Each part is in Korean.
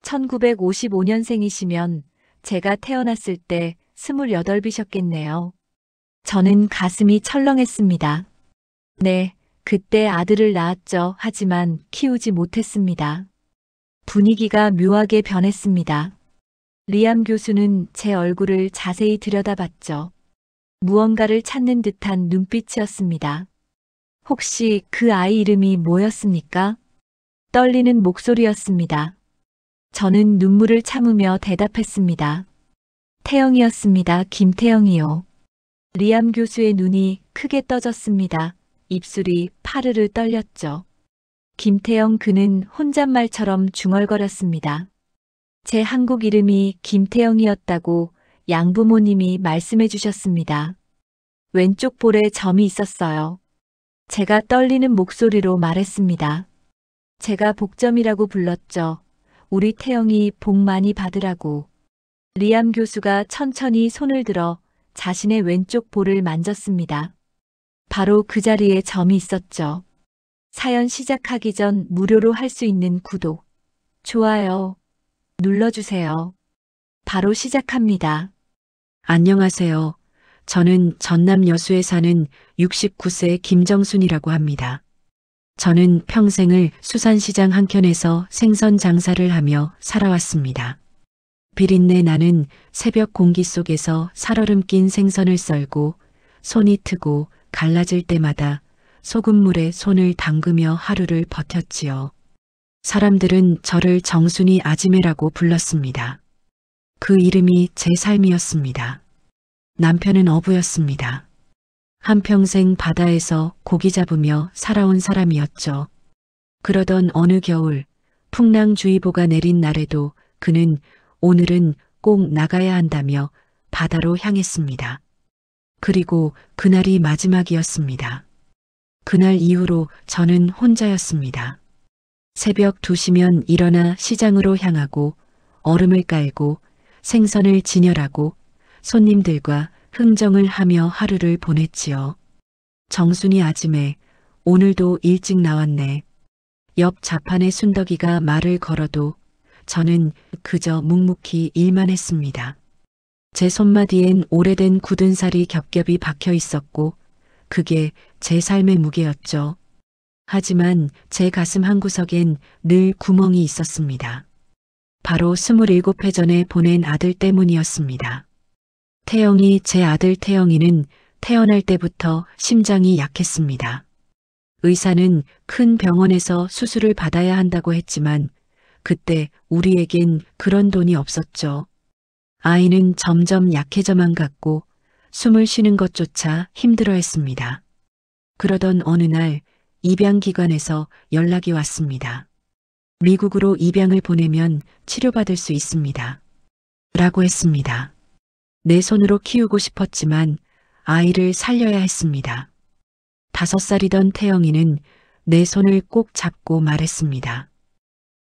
1955년생이시면 제가 태어났을 때 28이셨겠네요. 저는 가슴이 철렁했습니다. 네, 그때 아들을 낳았죠. 하지만 키우지 못했습니다. 분위기가 묘하게 변했습니다. 리암 교수는 제 얼굴을 자세히 들여다봤죠. 무언가를 찾는 듯한 눈빛이었습니다. 혹시 그 아이 이름이 뭐였습니까? 떨리는 목소리였습니다. 저는 눈물을 참으며 대답했습니다. 태영이었습니다. 김태영이요. 리암 교수의 눈이 크게 떠졌습니다. 입술이 파르르 떨렸죠. 김태영, 그는 혼잣말처럼 중얼거렸습니다. 제 한국 이름이 김태영이었다고 양부모님이 말씀해 주셨습니다. 왼쪽 볼에 점이 있었어요. 제가 떨리는 목소리로 말했습니다. 제가 복점이라고 불렀죠. 우리 태영이 복 많이 받으라고. 리암 교수가 천천히 손을 들어 자신의 왼쪽 볼을 만졌습니다. 바로 그 자리에 점이 있었죠. 사연 시작하기 전 무료로 할 수 있는 구독, 좋아요 눌러주세요. 바로 시작합니다. 안녕하세요. 저는 전남 여수에 사는 69세 김정순이라고 합니다. 저는 평생을 수산시장 한켠에서 생선 장사를 하며 살아왔습니다. 비린내 나는 새벽 공기 속에서 살얼음 낀 생선을 썰고 손이 트고 갈라질 때마다 소금물에 손을 담그며 하루를 버텼지요. 사람들은 저를 정순이 아지매라고 불렀습니다. 그 이름이 제 삶이었습니다. 남편은 어부였습니다. 한평생 바다에서 고기 잡으며 살아온 사람이었죠. 그러던 어느 겨울 풍랑주의보가 내린 날에도 그는 오늘은 꼭 나가야 한다며 바다로 향했습니다. 그리고 그날이 마지막이었습니다. 그날 이후로 저는 혼자였습니다. 새벽 2시면 일어나 시장으로 향하고 얼음을 깔고 생선을 진열하고 손님들과 흥정을 하며 하루를 보냈지요. 정순이 아지매, 오늘도 일찍 나왔네. 옆 자판의 순덕이가 말을 걸어도 저는 그저 묵묵히 일만 했습니다. 제 손마디엔 오래된 굳은 살이 겹겹이 박혀 있었고 그게 제 삶의 무게였죠. 하지만 제 가슴 한구석엔 늘 구멍이 있었습니다. 바로 27회 전에 보낸 아들 때문이었습니다. 태영이, 제 아들 태영이는 태어날 때부터 심장이 약했습니다. 의사는 큰 병원에서 수술을 받아야 한다고 했지만 그때 우리에겐 그런 돈이 없었죠. 아이는 점점 약해져만 갔고 숨을 쉬는 것조차 힘들어했습니다. 그러던 어느 날 입양기관에서 연락이 왔습니다. 미국으로 입양을 보내면 치료받을 수 있습니다. 라고 했습니다. 내 손으로 키우고 싶었지만 아이를 살려야 했습니다. 5살이던 태영이는 내 손을 꼭 잡고 말했습니다.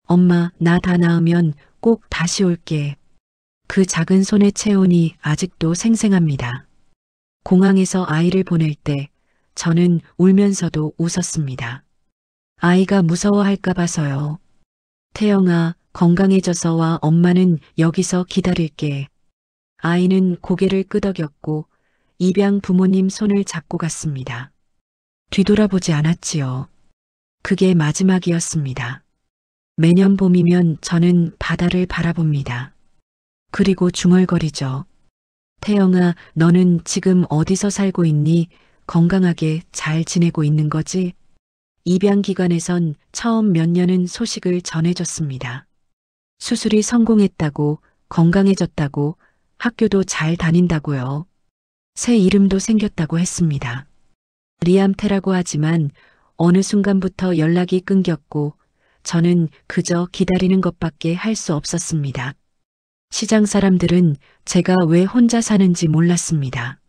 엄마, 나 다 나으면 꼭 다시 올게. 그 작은 손의 체온이 아직도 생생합니다. 공항에서 아이를 보낼 때 저는 울면서도 웃었습니다. 아이가 무서워할까 봐서요. 태영아, 건강해져서 와. 엄마는 여기서 기다릴게. 아이는 고개를 끄덕였고 입양 부모님 손을 잡고 갔습니다. 뒤돌아보지 않았지요. 그게 마지막이었습니다. 매년 봄이면 저는 바다를 바라봅니다. 그리고 중얼거리죠. 태영아, 너는 지금 어디서 살고 있니? 건강하게 잘 지내고 있는 거지? 입양기관에선 처음 몇 년은 소식을 전해줬습니다. 수술이 성공했다고, 건강해졌다고, 학교도 잘 다닌다고요. 새 이름도 생겼다고 했습니다. 리암태라고 하지만 어느 순간부터 연락이 끊겼고 저는 그저 기다리는 것밖에 할 수 없었습니다. 시장 사람들은 제가 왜 혼자 사는지 몰랐습니다.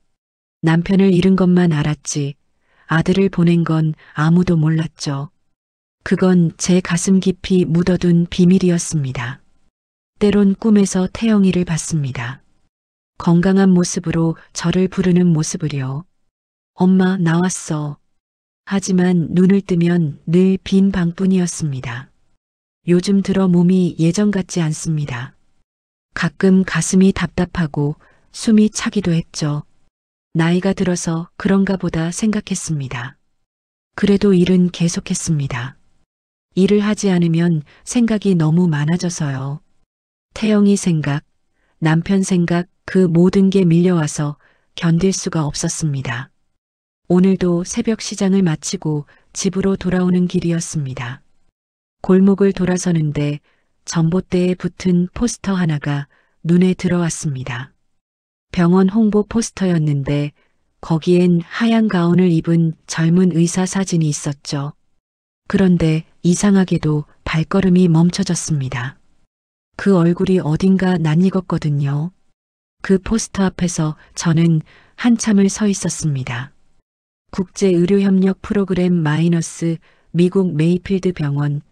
남편을 잃은 것만 알았지 아들을 보낸 건 아무도 몰랐죠. 그건 제 가슴 깊이 묻어둔 비밀이었습니다. 때론 꿈에서 태영이를 봤습니다. 건강한 모습으로 저를 부르는 모습을요. 엄마, 나왔어. 하지만 눈을 뜨면 늘 빈 방뿐이었습니다. 요즘 들어 몸이 예전 같지 않습니다. 가끔 가슴이 답답하고 숨이 차기도 했죠. 나이가 들어서 그런가 보다 생각했습니다. 그래도 일은 계속했습니다. 일을 하지 않으면 생각이 너무 많아져서요. 태영이 생각, 남편 생각, 그 모든 게 밀려와서 견딜 수가 없었습니다. 오늘도 새벽 시장을 마치고 집으로 돌아오는 길이었습니다. 골목을 돌아서는데 전봇대에 붙은 포스터 하나가 눈에 들어왔습니다. 병원 홍보 포스터였는데 거기엔 하얀 가운을 입은 젊은 의사 사진이 있었죠. 그런데 이상하게도 발걸음이 멈춰졌습니다. 그 얼굴이 어딘가 낯익었거든요. 그 포스터 앞에서 저는 한참을 서 있었습니다. 국제의료협력 프로그램 마이너스 미국 메이필드 병원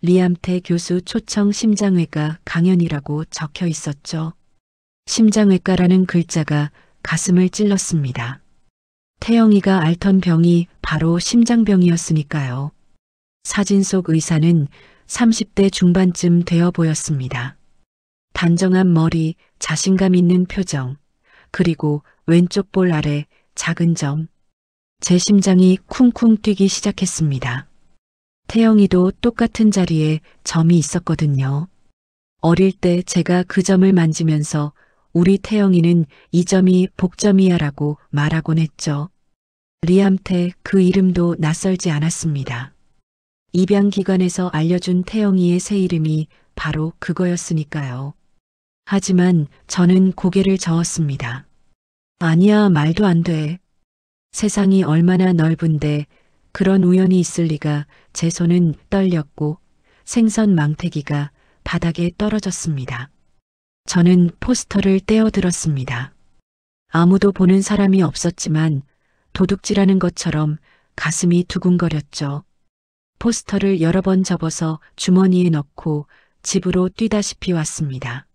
리암태 교수 초청 심장외과 강연이라고 적혀 있었죠. 심장외과라는 글자가 가슴을 찔렀습니다. 태영이가 앓던 병이 바로 심장병이었으니까요. 사진 속 의사는 30대 중반쯤 되어 보였습니다. 단정한 머리, 자신감 있는 표정, 그리고 왼쪽 볼 아래 작은 점. 제 심장이 쿵쿵 뛰기 시작했습니다. 태영이도 똑같은 자리에 점이 있었거든요. 어릴 때 제가 그 점을 만지면서 우리 태영이는 이 점이 복점이야라고 말하곤 했죠. 리암태 그 이름도 낯설지 않았습니다. 입양기관에서 알려준 태영이의 새 이름이 바로 그거였으니까요. 하지만 저는 고개를 저었습니다. 아니야, 말도 안 돼. 세상이 얼마나 넓은데 그런 우연이 있을 리가. 제 손은 떨렸고 생선 망태기가 바닥에 떨어졌습니다. 저는 포스터를 떼어들었습니다. 아무도 보는 사람이 없었지만 도둑질하는 것처럼 가슴이 두근거렸죠. 포스터를 여러 번 접어서 주머니에 넣고 집으로 뛰다시피 왔습니다.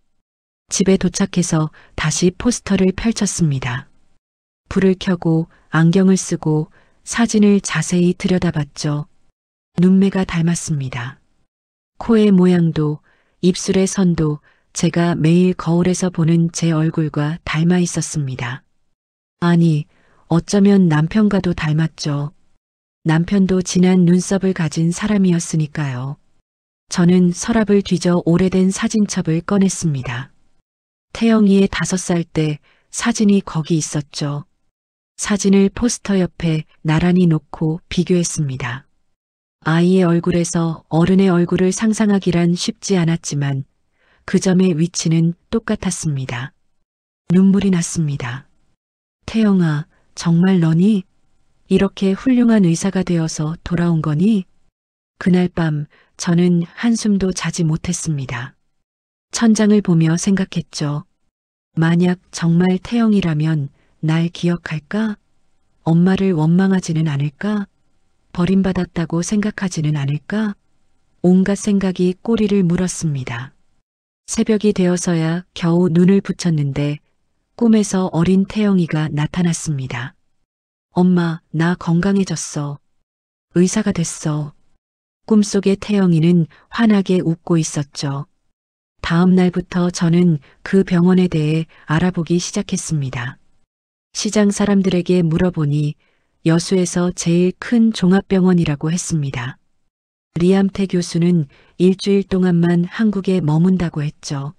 집에 도착해서 다시 포스터를 펼쳤습니다. 불을 켜고 안경을 쓰고 사진을 자세히 들여다봤죠. 눈매가 닮았습니다. 코의 모양도 입술의 선도 제가 매일 거울에서 보는 제 얼굴과 닮아 있었습니다. 아니, 어쩌면 남편과도 닮았죠. 남편도 진한 눈썹을 가진 사람이었으니까요. 저는 서랍을 뒤져 오래된 사진첩을 꺼냈습니다. 태영이의 5살 때 사진이 거기 있었죠. 사진을 포스터 옆에 나란히 놓고 비교했습니다. 아이의 얼굴에서 어른의 얼굴을 상상하기란 쉽지 않았지만 그 점의 위치는 똑같았습니다. 눈물이 났습니다. 태영아, 정말 너니? 이렇게 훌륭한 의사가 되어서 돌아온 거니? 그날 밤 저는 한숨도 자지 못했습니다. 천장을 보며 생각했죠. 만약 정말 태영이라면 날 기억할까? 엄마를 원망하지는 않을까? 버림받았다고 생각하지는 않을까? 온갖 생각이 꼬리를 물었습니다. 새벽이 되어서야 겨우 눈을 붙였는데 꿈에서 어린 태영이가 나타났습니다. 엄마, 나 건강해졌어. 의사가 됐어. 꿈속의 태영이는 환하게 웃고 있었죠. 다음 날부터 저는 그 병원에 대해 알아보기 시작했습니다. 시장 사람들에게 물어보니 여수에서 제일 큰 종합병원이라고 했습니다. 리암태 교수는 일주일 동안만 한국에 머문다고 했죠.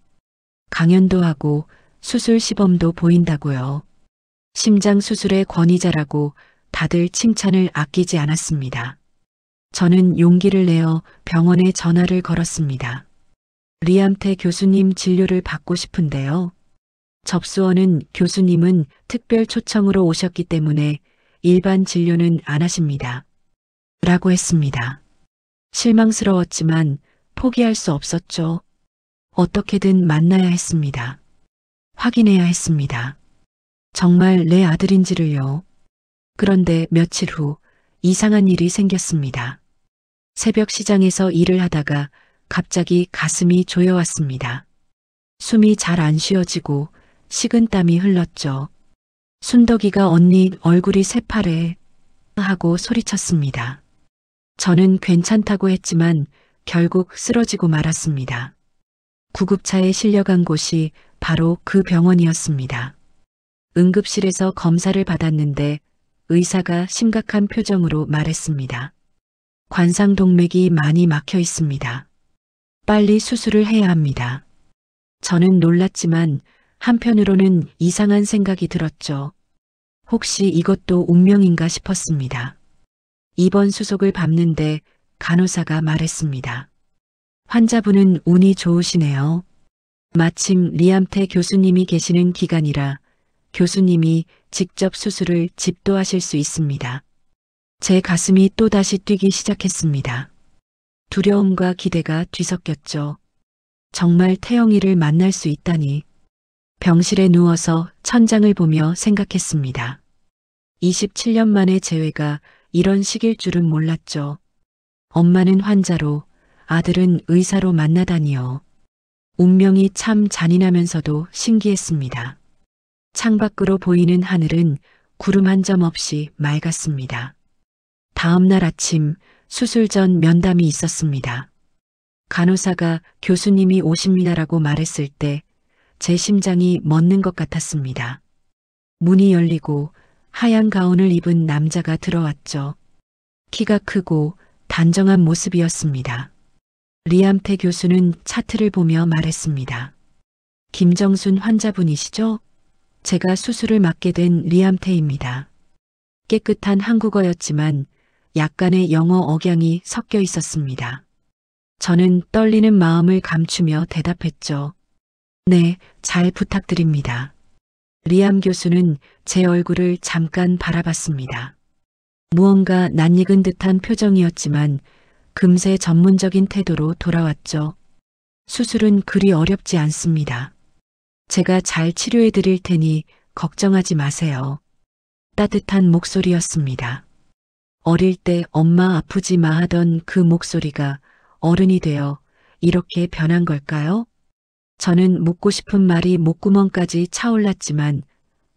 강연도 하고 수술 시범도 보인다고요. 심장 수술의 권위자라고 다들 칭찬을 아끼지 않았습니다. 저는 용기를 내어 병원에 전화를 걸었습니다. 리암태 교수님 진료를 받고 싶은데요. 접수원은 교수님은 특별 초청으로 오셨기 때문에 일반 진료는 안 하십니다. 라고 했습니다. 실망스러웠지만 포기할 수 없었죠. 어떻게든 만나야 했습니다. 확인해야 했습니다. 정말 내 아들인지를요. 그런데 며칠 후 이상한 일이 생겼습니다. 새벽 시장에서 일을 하다가 갑자기 가슴이 조여왔습니다. 숨이 잘 안 쉬어지고 식은땀이 흘렀죠. 순덕이가 언니 얼굴이 새파래 하고 소리쳤습니다. 저는 괜찮다고 했지만 결국 쓰러지고 말았습니다. 구급차에 실려간 곳이 바로 그 병원이었습니다. 응급실에서 검사를 받았는데 의사가 심각한 표정으로 말했습니다. 관상동맥이 많이 막혀 있습니다. 빨리 수술을 해야 합니다. 저는 놀랐지만 한편으로는 이상한 생각이 들었죠. 혹시 이것도 운명인가 싶었습니다. 입원 수속을 밟는데 간호사가 말했습니다. 환자분은 운이 좋으시네요. 마침 리암태 교수님이 계시는 기간이라 교수님이 직접 수술을 집도하실 수 있습니다. 제 가슴이 또다시 뛰기 시작했습니다. 두려움과 기대가 뒤섞였죠. 정말 태영이를 만날 수 있다니. 병실에 누워서 천장을 보며 생각했습니다. 27년 만의 재회가 이런 식일 줄은 몰랐죠. 엄마는 환자로, 아들은 의사로 만나다니요. 운명이 참 잔인하면서도 신기했습니다. 창밖으로 보이는 하늘은 구름 한 점 없이 맑았습니다. 다음 날 아침 수술 전 면담이 있었습니다. 간호사가 교수님이 오십니다라고 말했을 때 제 심장이 멎는 것 같았습니다. 문이 열리고 하얀 가운을 입은 남자가 들어왔죠. 키가 크고 단정한 모습이었습니다. 리암태 교수는 차트를 보며 말했습니다. 김정순 환자분이시죠? 제가 수술을 맡게 된 리암태입니다. 깨끗한 한국어였지만 약간의 영어 억양이 섞여 있었습니다. 저는 떨리는 마음을 감추며 대답했죠. 네, 잘 부탁드립니다. 리암 교수는 제 얼굴을 잠깐 바라봤습니다. 무언가 낯익은 듯한 표정이었지만 금세 전문적인 태도로 돌아왔죠. 수술은 그리 어렵지 않습니다. 제가 잘 치료해 드릴 테니 걱정하지 마세요. 따뜻한 목소리였습니다. 어릴 때 엄마 아프지 마 하던 그 목소리가 어른이 되어 이렇게 변한 걸까요? 저는 묻고 싶은 말이 목구멍까지 차올랐지만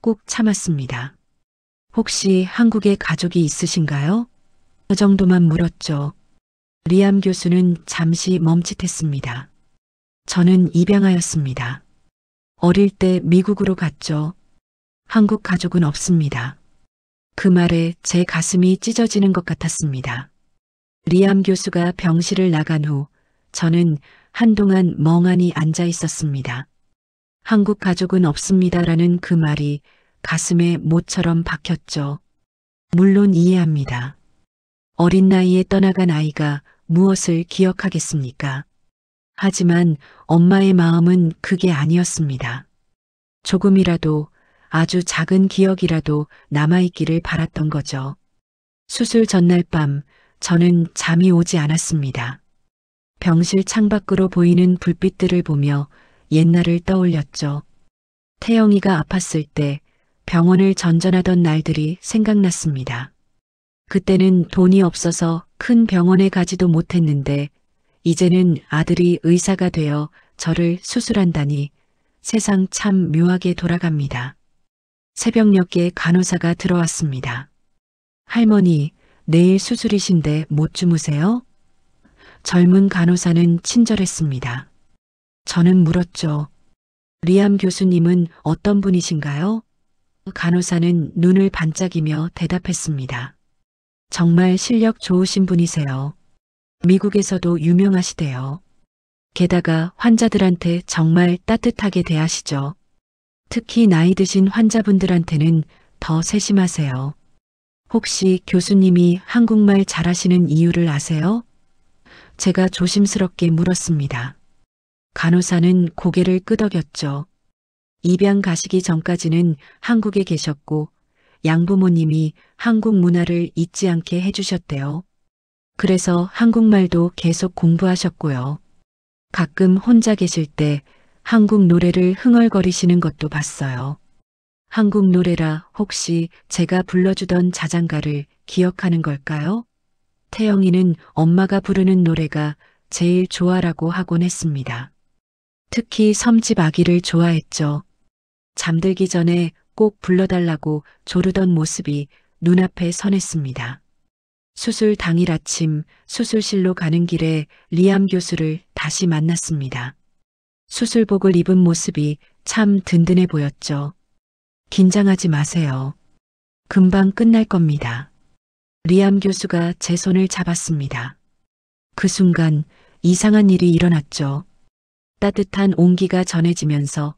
꾹 참았습니다. 혹시 한국에 가족이 있으신가요? 그 정도만 물었죠. 리암 교수는 잠시 멈칫했습니다. 저는 입양하였습니다. 어릴 때 미국으로 갔죠. 한국 가족은 없습니다. 그 말에 제 가슴이 찢어지는 것 같았습니다. 리암 교수가 병실을 나간 후 저는 한동안 멍하니 앉아 있었습니다. 한국 가족은 없습니다라는 그 말이 가슴에 못처럼 박혔죠. 물론 이해합니다. 어린 나이에 떠나간 아이가 무엇을 기억하겠습니까? 하지만 엄마의 마음은 그게 아니었습니다. 조금이라도 아주 작은 기억이라도 남아있기를 바랐던 거죠. 수술 전날 밤 저는 잠이 오지 않았습니다. 병실 창밖으로 보이는 불빛들을 보며 옛날을 떠올렸죠. 태영이가 아팠을 때 병원을 전전하던 날들이 생각났습니다. 그때는 돈이 없어서 큰 병원에 가지도 못했는데 이제는 아들이 의사가 되어 저를 수술한다니 세상 참 묘하게 돌아갑니다. 새벽녘에 간호사가 들어왔습니다. 할머니, 내일 수술이신데 못 주무세요? 젊은 간호사는 친절했습니다. 저는 물었죠. 리암 교수님은 어떤 분이신가요? 간호사는 눈을 반짝이며 대답했습니다. 정말 실력 좋으신 분이세요. 미국에서도 유명하시대요. 게다가 환자들한테 정말 따뜻하게 대하시죠. 특히 나이 드신 환자분들한테는 더 세심하세요. 혹시 교수님이 한국말 잘하시는 이유를 아세요? 제가 조심스럽게 물었습니다. 간호사는 고개를 끄덕였죠. 입양 가시기 전까지는 한국에 계셨고 양부모님이 한국 문화를 잊지 않게 해주셨대요. 그래서 한국말도 계속 공부하셨고요. 가끔 혼자 계실 때 한국 노래를 흥얼거리시는 것도 봤어요. 한국 노래라 혹시 제가 불러주던 자장가를 기억하는 걸까요? 태영이는 엄마가 부르는 노래가 제일 좋아라고 하곤 했습니다. 특히 섬집 아기를 좋아했죠. 잠들기 전에 꼭 불러달라고 조르던 모습이 눈앞에 선했습니다. 수술 당일 아침 수술실로 가는 길에 리암 교수를 다시 만났습니다. 수술복을 입은 모습이 참 든든해 보였죠. 긴장하지 마세요. 금방 끝날 겁니다. 리암 교수가 제 손을 잡았습니다. 그 순간 이상한 일이 일어났죠. 따뜻한 온기가 전해지면서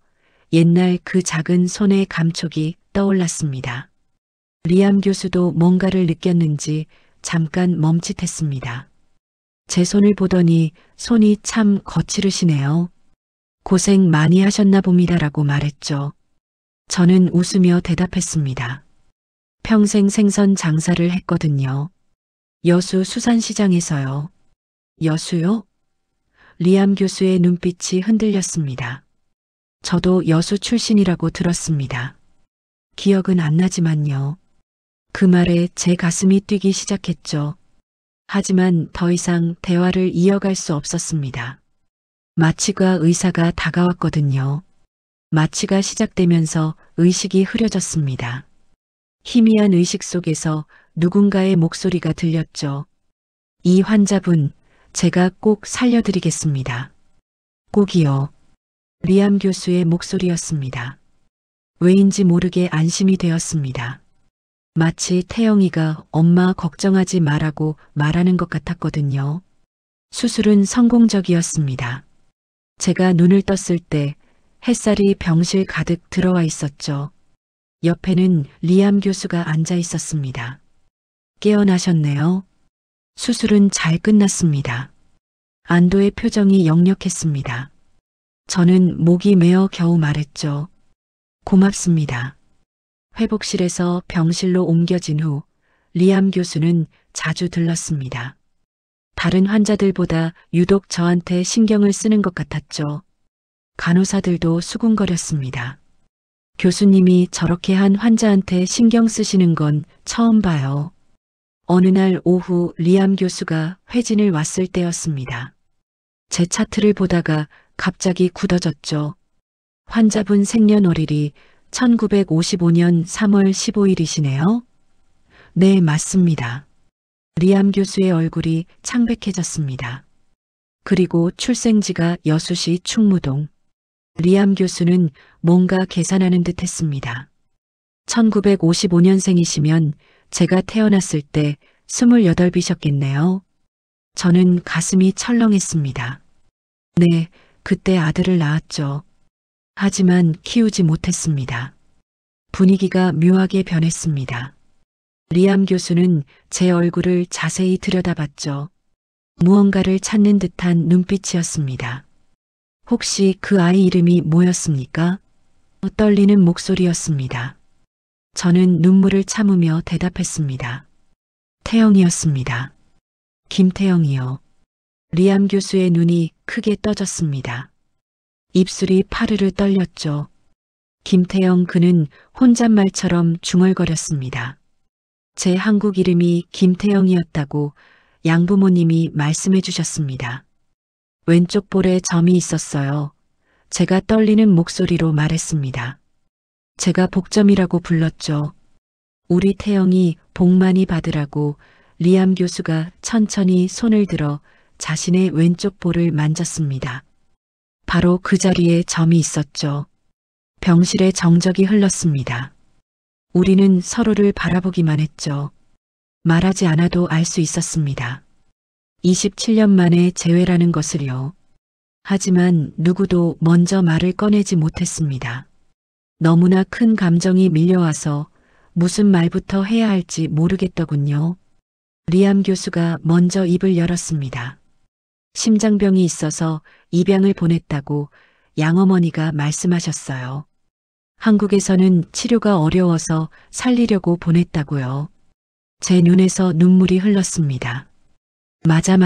옛날 그 작은 손의 감촉이 떠올랐습니다. 리암 교수도 뭔가를 느꼈는지 잠깐 멈칫했습니다. 제 손을 보더니 손이 참 거칠으시네요. 고생 많이 하셨나 봅니다라고 말했죠. 저는 웃으며 대답했습니다. 평생 생선 장사를 했거든요. 여수 수산시장에서요. 여수요? 리암 교수의 눈빛이 흔들렸습니다. 저도 여수 출신이라고 들었습니다. 기억은 안 나지만요. 그 말에 제 가슴이 뛰기 시작했죠. 하지만 더 이상 대화를 이어갈 수 없었습니다. 마취과 의사가 다가왔거든요. 마취가 시작되면서 의식이 흐려졌습니다. 희미한 의식 속에서 누군가의 목소리가 들렸죠. 이 환자분, 제가 꼭 살려드리겠습니다. 꼭이요. 리암 교수의 목소리였습니다. 왜인지 모르게 안심이 되었습니다. 마치 태영이가 엄마 걱정하지 말라고 말하는 것 같았거든요. 수술은 성공적이었습니다. 제가 눈을 떴을 때 햇살이 병실 가득 들어와 있었죠. 옆에는 리암 교수가 앉아 있었습니다. 깨어나셨네요. 수술은 잘 끝났습니다. 안도의 표정이 역력했습니다. 저는 목이 메어 겨우 말했죠. 고맙습니다. 회복실에서 병실로 옮겨진 후 리암 교수는 자주 들렀습니다. 다른 환자들보다 유독 저한테 신경을 쓰는 것 같았죠. 간호사들도 수군거렸습니다. 교수님이 저렇게 한 환자한테 신경 쓰시는 건 처음 봐요. 어느 날 오후 리암 교수가 회진을 왔을 때였습니다. 제 차트를 보다가 갑자기 굳어졌죠. 환자분 생년월일이 1955년 3월 15일이시네요. 네, 맞습니다. 리암 교수의 얼굴이 창백해졌습니다. 그리고 출생지가 여수시 충무동. 리암 교수는 뭔가 계산하는 듯 했습니다. 1955년생이시면 제가 태어났을 때 28이셨겠네요. 저는 가슴이 철렁했습니다. 네, 그때 아들을 낳았죠. 하지만 키우지 못했습니다. 분위기가 묘하게 변했습니다. 리암 교수는 제 얼굴을 자세히 들여다봤죠. 무언가를 찾는 듯한 눈빛이었습니다. 혹시 그 아이 이름이 뭐였습니까? 떨리는 목소리였습니다. 저는 눈물을 참으며 대답했습니다. 태영이었습니다. 김태영이요. 리암 교수의 눈이 크게 떠졌습니다. 입술이 파르르 떨렸죠. 김태영, 그는 혼잣말처럼 중얼거렸습니다. 제 한국 이름이 김태영이었다고 양부모님이 말씀해 주셨습니다. 왼쪽 볼에 점이 있었어요. 제가 떨리는 목소리로 말했습니다. 제가 복점이라고 불렀죠. 우리 태영이 복 많이 받으라고 리암 교수가 천천히 손을 들어 자신의 왼쪽 볼을 만졌습니다. 바로 그 자리에 점이 있었죠. 병실에 정적이 흘렀습니다. 우리는 서로를 바라보기만 했죠. 말하지 않아도 알 수 있었습니다. 27년 만에 재회라는 것을요. 하지만 누구도 먼저 말을 꺼내지 못했습니다. 너무나 큰 감정이 밀려와서 무슨 말부터 해야 할지 모르겠더군요. 리암 교수가 먼저 입을 열었습니다. 심장병이 있어서 입양을 보냈다고 양어머니가 말씀하셨어요. 한국에서는 치료가 어려워서 살리려고 보냈다고요. 제 눈에서 눈물이 흘렀습니다. 맞아,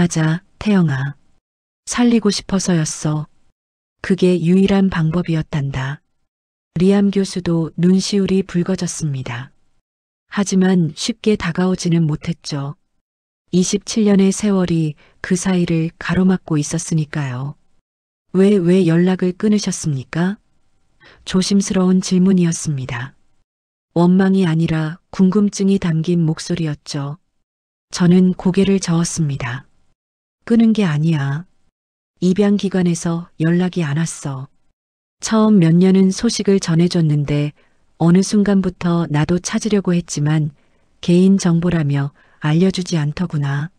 태영아. 살리고 싶어서였어. 그게 유일한 방법이었단다. 리암 교수도 눈시울이 붉어졌습니다. 하지만 쉽게 다가오지는 못했죠. 27년의 세월이 그 사이를 가로막고 있었으니까요. 왜 연락을 끊으셨습니까? 조심스러운 질문이었습니다. 원망이 아니라 궁금증이 담긴 목소리였죠. 저는 고개를 저었습니다. 끄는 게 아니야. 입양기관에서 연락이 안 왔어. 처음 몇 년은 소식을 전해줬는데 어느 순간부터 나도 찾으려고 했지만 개인 정보라며 알려주지 않더구나.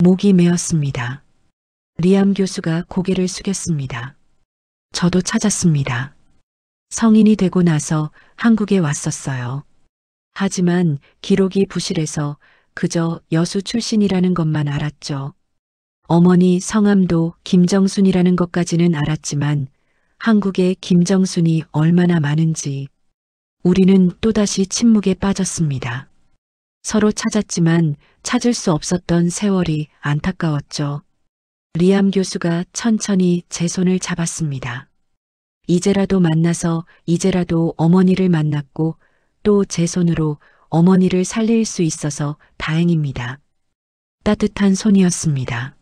목이 메었습니다. 리암 교수가 고개를 숙였습니다. 저도 찾았습니다. 성인이 되고 나서 한국에 왔었어요. 하지만 기록이 부실해서 그저 여수 출신이라는 것만 알았죠. 어머니 성함도 김정순이라는 것까지는 알았지만 한국에 김정순이 얼마나 많은지 우리는 또다시 침묵에 빠졌습니다. 서로 찾았지만 찾을 수 없었던 세월이 안타까웠죠. 리암 교수가 천천히 제 손을 잡았습니다. 이제라도 만나서 이제라도 어머니를 만났고 또 제 손으로 어머니를 살릴 수 있어서 다행입니다. 따뜻한 손이었습니다.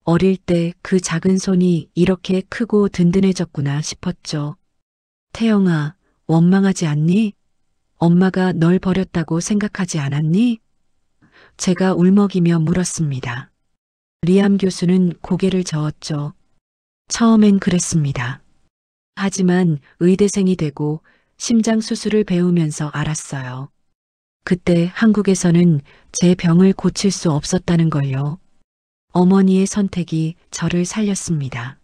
어릴 때 그 작은 손이 이렇게 크고 든든해졌구나 싶었죠. 태영아, 원망하지 않니? 엄마가 널 버렸다고 생각하지 않았니? 제가 울먹이며 물었습니다. 리암 교수는 고개를 저었죠. 처음엔 그랬습니다. 하지만 의대생이 되고 심장 수술을 배우면서 알았어요. 그때 한국에서는 제 병을 고칠 수 없었다는 걸요. 어머니의 선택이 저를 살렸습니다.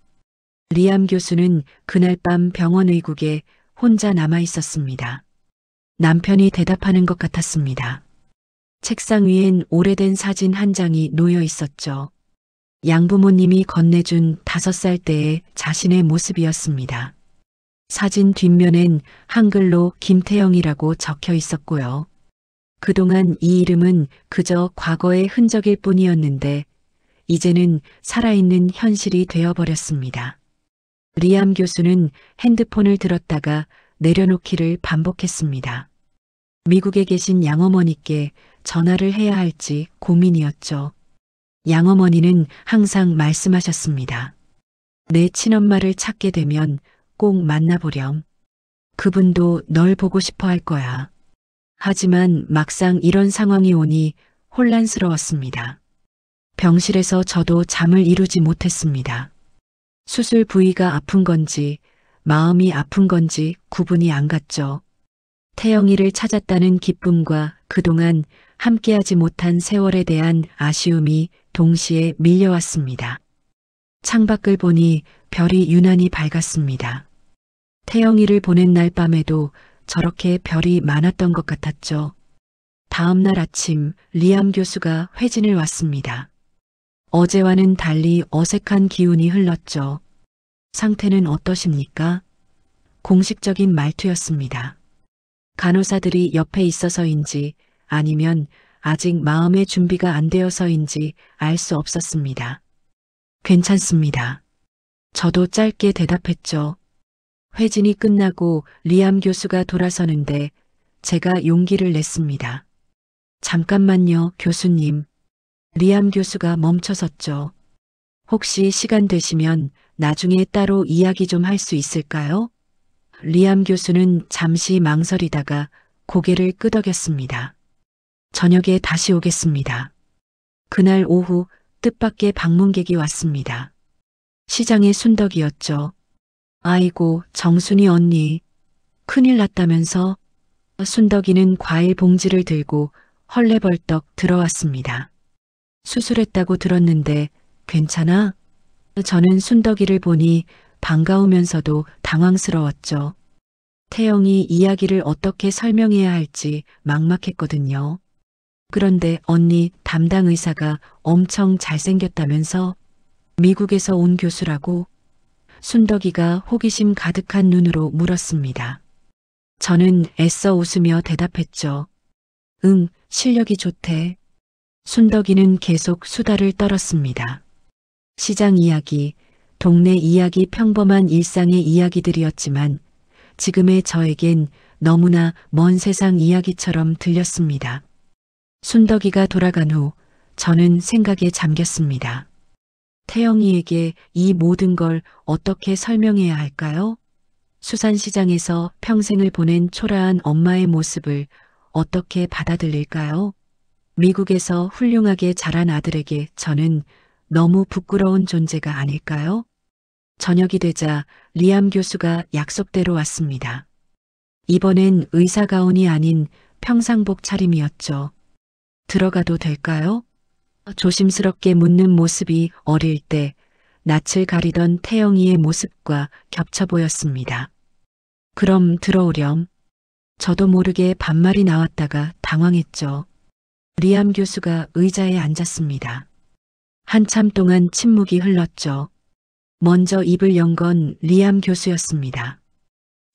리암 교수는 그날 밤 병원 의국에 혼자 남아 있었습니다. 남편이 대답하는 것 같았습니다. 책상 위엔 오래된 사진 한 장이 놓여 있었죠. 양부모님이 건네준 5살 때의 자신의 모습이었습니다. 사진 뒷면엔 한글로 김태영이라고 적혀 있었고요. 그동안 이 이름은 그저 과거의 흔적일 뿐이었는데 이제는 살아있는 현실이 되어버렸습니다. 리암 교수는 핸드폰을 들었다가 내려놓기를 반복했습니다. 미국에 계신 양어머니께 전화를 해야 할지 고민이었죠. 양어머니는 항상 말씀하셨습니다. 내 친엄마를 찾게 되면 꼭 만나보렴. 그분도 널 보고 싶어 할 거야. 하지만 막상 이런 상황이 오니 혼란스러웠습니다. 병실에서 저도 잠을 이루지 못했습니다. 수술 부위가 아픈 건지 마음이 아픈 건지 구분이 안 갔죠. 태영이를 찾았다는 기쁨과 그동안 함께하지 못한 세월에 대한 아쉬움이 동시에 밀려왔습니다. 창밖을 보니 별이 유난히 밝았습니다. 태영이를 보낸 날 밤에도 저렇게 별이 많았던 것 같았죠. 다음 날 아침 리암 교수가 회진을 왔습니다. 어제와는 달리 어색한 기운이 흘렀죠. 상태는 어떠십니까? 공식적인 말투였습니다. 간호사들이 옆에 있어서인지 아니면 아직 마음의 준비가 안 되어서인지 알 수 없었습니다. 괜찮습니다. 저도 짧게 대답했죠. 회진이 끝나고 리암 교수가 돌아서는데 제가 용기를 냈습니다. 잠깐만요, 교수님. 리암 교수가 멈춰섰죠. 혹시 시간 되시면 나중에 따로 이야기 좀 할 수 있을까요? 리암 교수는 잠시 망설이다가 고개를 끄덕였습니다. 저녁에 다시 오겠습니다. 그날 오후 뜻밖의 방문객이 왔습니다. 시장의 순덕이었죠. 아이고, 정순이 언니. 큰일 났다면서? 순덕이는 과일 봉지를 들고 헐레벌떡 들어왔습니다. 수술했다고 들었는데 괜찮아? 저는 순덕이를 보니 반가우면서도 당황스러웠죠. 태영이 이야기를 어떻게 설명해야 할지 막막했거든요. 그런데 언니 담당 의사가 엄청 잘생겼다면서? 미국에서 온 교수라고? 순덕이가 호기심 가득한 눈으로 물었습니다. 저는 애써 웃으며 대답했죠. 응, 실력이 좋대. 순덕이는 계속 수다를 떨었습니다. 시장 이야기, 동네 이야기, 평범한 일상의 이야기들이었지만 지금의 저에겐 너무나 먼 세상 이야기처럼 들렸습니다. 순덕이가 돌아간 후 저는 생각에 잠겼습니다. 태영이에게 이 모든 걸 어떻게 설명해야 할까요? 수산시장에서 평생을 보낸 초라한 엄마의 모습을 어떻게 받아들일까요? 미국에서 훌륭하게 자란 아들에게 저는 너무 부끄러운 존재가 아닐까요? 저녁이 되자 리암 교수가 약속대로 왔습니다. 이번엔 의사 가운이 아닌 평상복 차림이었죠. 들어가도 될까요? 조심스럽게 묻는 모습이 어릴 때 낯을 가리던 태영이의 모습과 겹쳐 보였습니다. 그럼 들어오렴. 저도 모르게 반말이 나왔다가 당황했죠. 리암 교수가 의자에 앉았습니다. 한참 동안 침묵이 흘렀죠. 먼저 입을 연 건 리암 교수였습니다.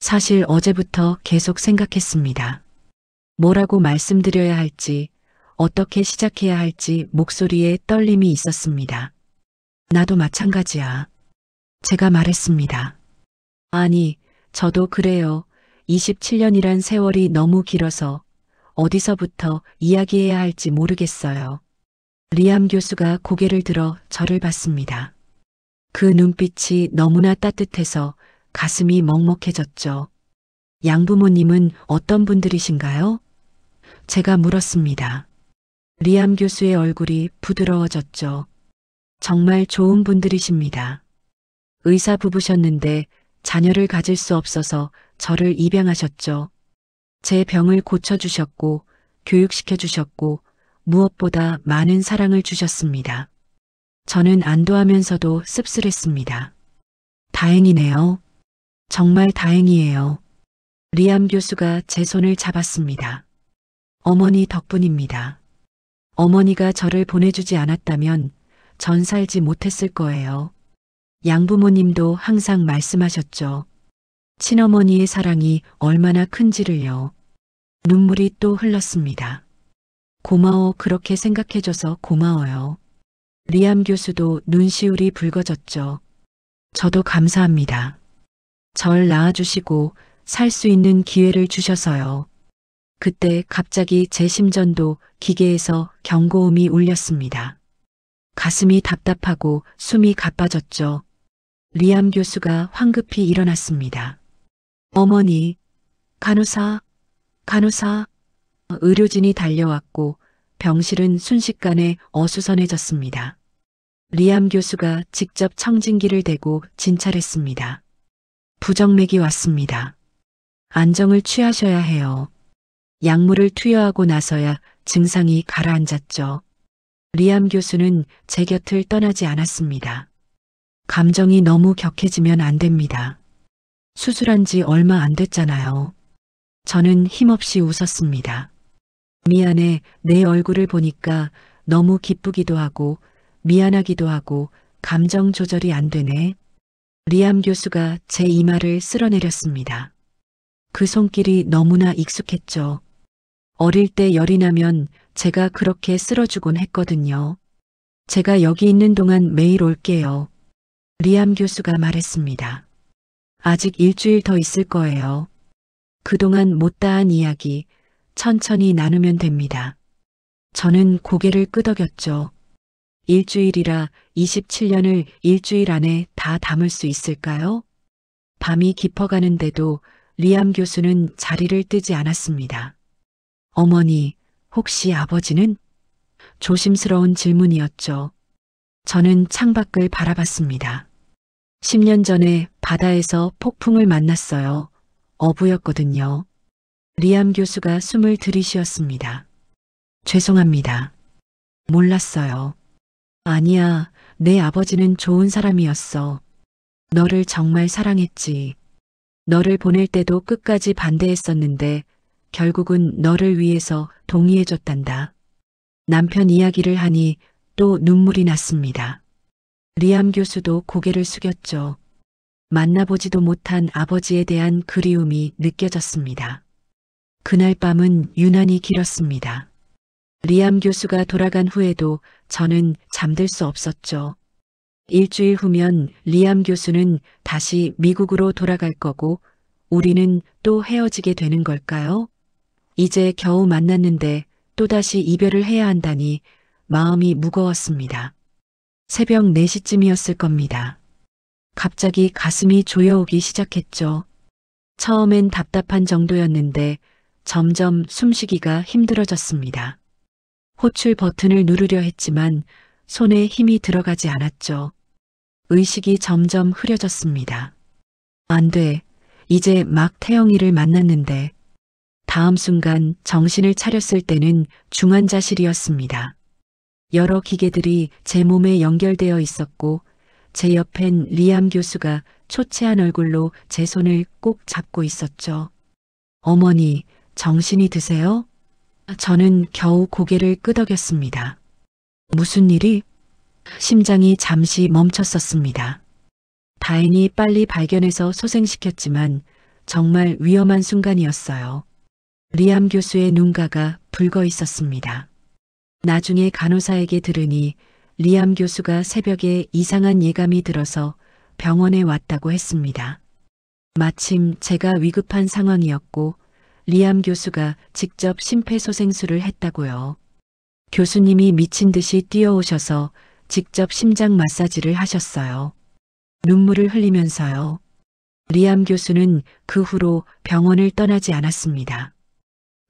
사실 어제부터 계속 생각했습니다. 뭐라고 말씀드려야 할지, 어떻게 시작해야 할지 목소리에 떨림이 있었습니다. 나도 마찬가지야. 제가 말했습니다. 아니, 저도 그래요. 27년이란 세월이 너무 길어서 어디서부터 이야기해야 할지 모르겠어요. 리암 교수가 고개를 들어 저를 봤습니다. 그 눈빛이 너무나 따뜻해서 가슴이 먹먹해졌죠. 양부모님은 어떤 분들이신가요? 제가 물었습니다. 리암 교수의 얼굴이 부드러워졌죠. 정말 좋은 분들이십니다. 의사 부부셨는데 자녀를 가질 수 없어서 저를 입양하셨죠. 제 병을 고쳐주셨고 교육시켜주셨고 무엇보다 많은 사랑을 주셨습니다. 저는 안도하면서도 씁쓸했습니다. 다행이네요. 정말 다행이에요. 리암 교수가 제 손을 잡았습니다. 어머니 덕분입니다. 어머니가 저를 보내주지 않았다면 전 살지 못했을 거예요. 양부모님도 항상 말씀하셨죠. 친어머니의 사랑이 얼마나 큰지를요. 눈물이 또 흘렀습니다. 고마워, 그렇게 생각해줘서 고마워요. 리암 교수도 눈시울이 붉어졌죠. 저도 감사합니다. 절 낳아주시고 살 수 있는 기회를 주셔서요. 그때 갑자기 제 심전도 기계에서 경고음이 울렸습니다. 가슴이 답답하고 숨이 가빠졌죠. 리암 교수가 황급히 일어났습니다. 어머니, 간호사. 의료진이 달려왔고 병실은 순식간에 어수선해졌습니다. 리암 교수가 직접 청진기를 대고 진찰했습니다. 부정맥이 왔습니다. 안정을 취하셔야 해요. 약물을 투여하고 나서야 증상이 가라앉았죠. 리암 교수는 제 곁을 떠나지 않았습니다. 감정이 너무 격해지면 안 됩니다. 수술한 지 얼마 안 됐잖아요. 저는 힘없이 웃었습니다. 미안해, 내 얼굴을 보니까 너무 기쁘기도 하고 미안하기도 하고 감정 조절이 안 되네. 리암 교수가 제 이마를 쓸어내렸습니다. 그 손길이 너무나 익숙했죠. 어릴 때 열이 나면 제가 그렇게 쓸어주곤 했거든요. 제가 여기 있는 동안 매일 올게요. 리암 교수가 말했습니다. 아직 일주일 더 있을 거예요. 그동안 못다한 이야기 천천히 나누면 됩니다. 저는 고개를 끄덕였죠. 일주일이라 27년을 일주일 안에 다 담을 수 있을까요? 밤이 깊어가는데도 리암 교수는 자리를 뜨지 않았습니다. 어머니, 혹시 아버지는? 조심스러운 질문이었죠. 저는 창밖을 바라봤습니다. 10년 전에 바다에서 폭풍을 만났어요. 어부였거든요. 리암 교수가 숨을 들이쉬었습니다. 죄송합니다. 몰랐어요. 아니야, 내 아버지는 좋은 사람이었어. 너를 정말 사랑했지. 너를 보낼 때도 끝까지 반대했었는데 결국은 너를 위해서 동의해줬단다. 남편 이야기를 하니 또 눈물이 났습니다. 리암 교수도 고개를 숙였죠. 만나보지도 못한 아버지에 대한 그리움이 느껴졌습니다. 그날 밤은 유난히 길었습니다. 리암 교수가 돌아간 후에도 저는 잠들 수 없었죠. 일주일 후면 리암 교수는 다시 미국으로 돌아갈 거고 우리는 또 헤어지게 되는 걸까요? 이제 겨우 만났는데 또다시 이별을 해야 한다니 마음이 무거웠습니다. 새벽 4시쯤이었을 겁니다. 갑자기 가슴이 조여오기 시작했죠. 처음엔 답답한 정도였는데 점점 숨쉬기가 힘들어졌습니다. 호출 버튼을 누르려 했지만 손에 힘이 들어가지 않았죠. 의식이 점점 흐려졌습니다. 안 돼. 이제 막 태영이를 만났는데. 다음 순간 정신을 차렸을 때는 중환자실이었습니다. 여러 기계들이 제 몸에 연결되어 있었고 제 옆엔 리암 교수가 초췌한 얼굴로 제 손을 꼭 잡고 있었죠. 어머니, 정신이 드세요? 저는 겨우 고개를 끄덕였습니다. 무슨 일이? 심장이 잠시 멈췄었습니다. 다행히 빨리 발견해서 소생시켰지만 정말 위험한 순간이었어요. 리암 교수의 눈가가 붉어 있었습니다. 나중에 간호사에게 들으니 리암 교수가 새벽에 이상한 예감이 들어서 병원에 왔다고 했습니다. 마침 제가 위급한 상황이었고 리암 교수가 직접 심폐소생술을 했다고요. 교수님이 미친 듯이 뛰어오셔서 직접 심장 마사지를 하셨어요. 눈물을 흘리면서요. 리암 교수는 그 후로 병원을 떠나지 않았습니다.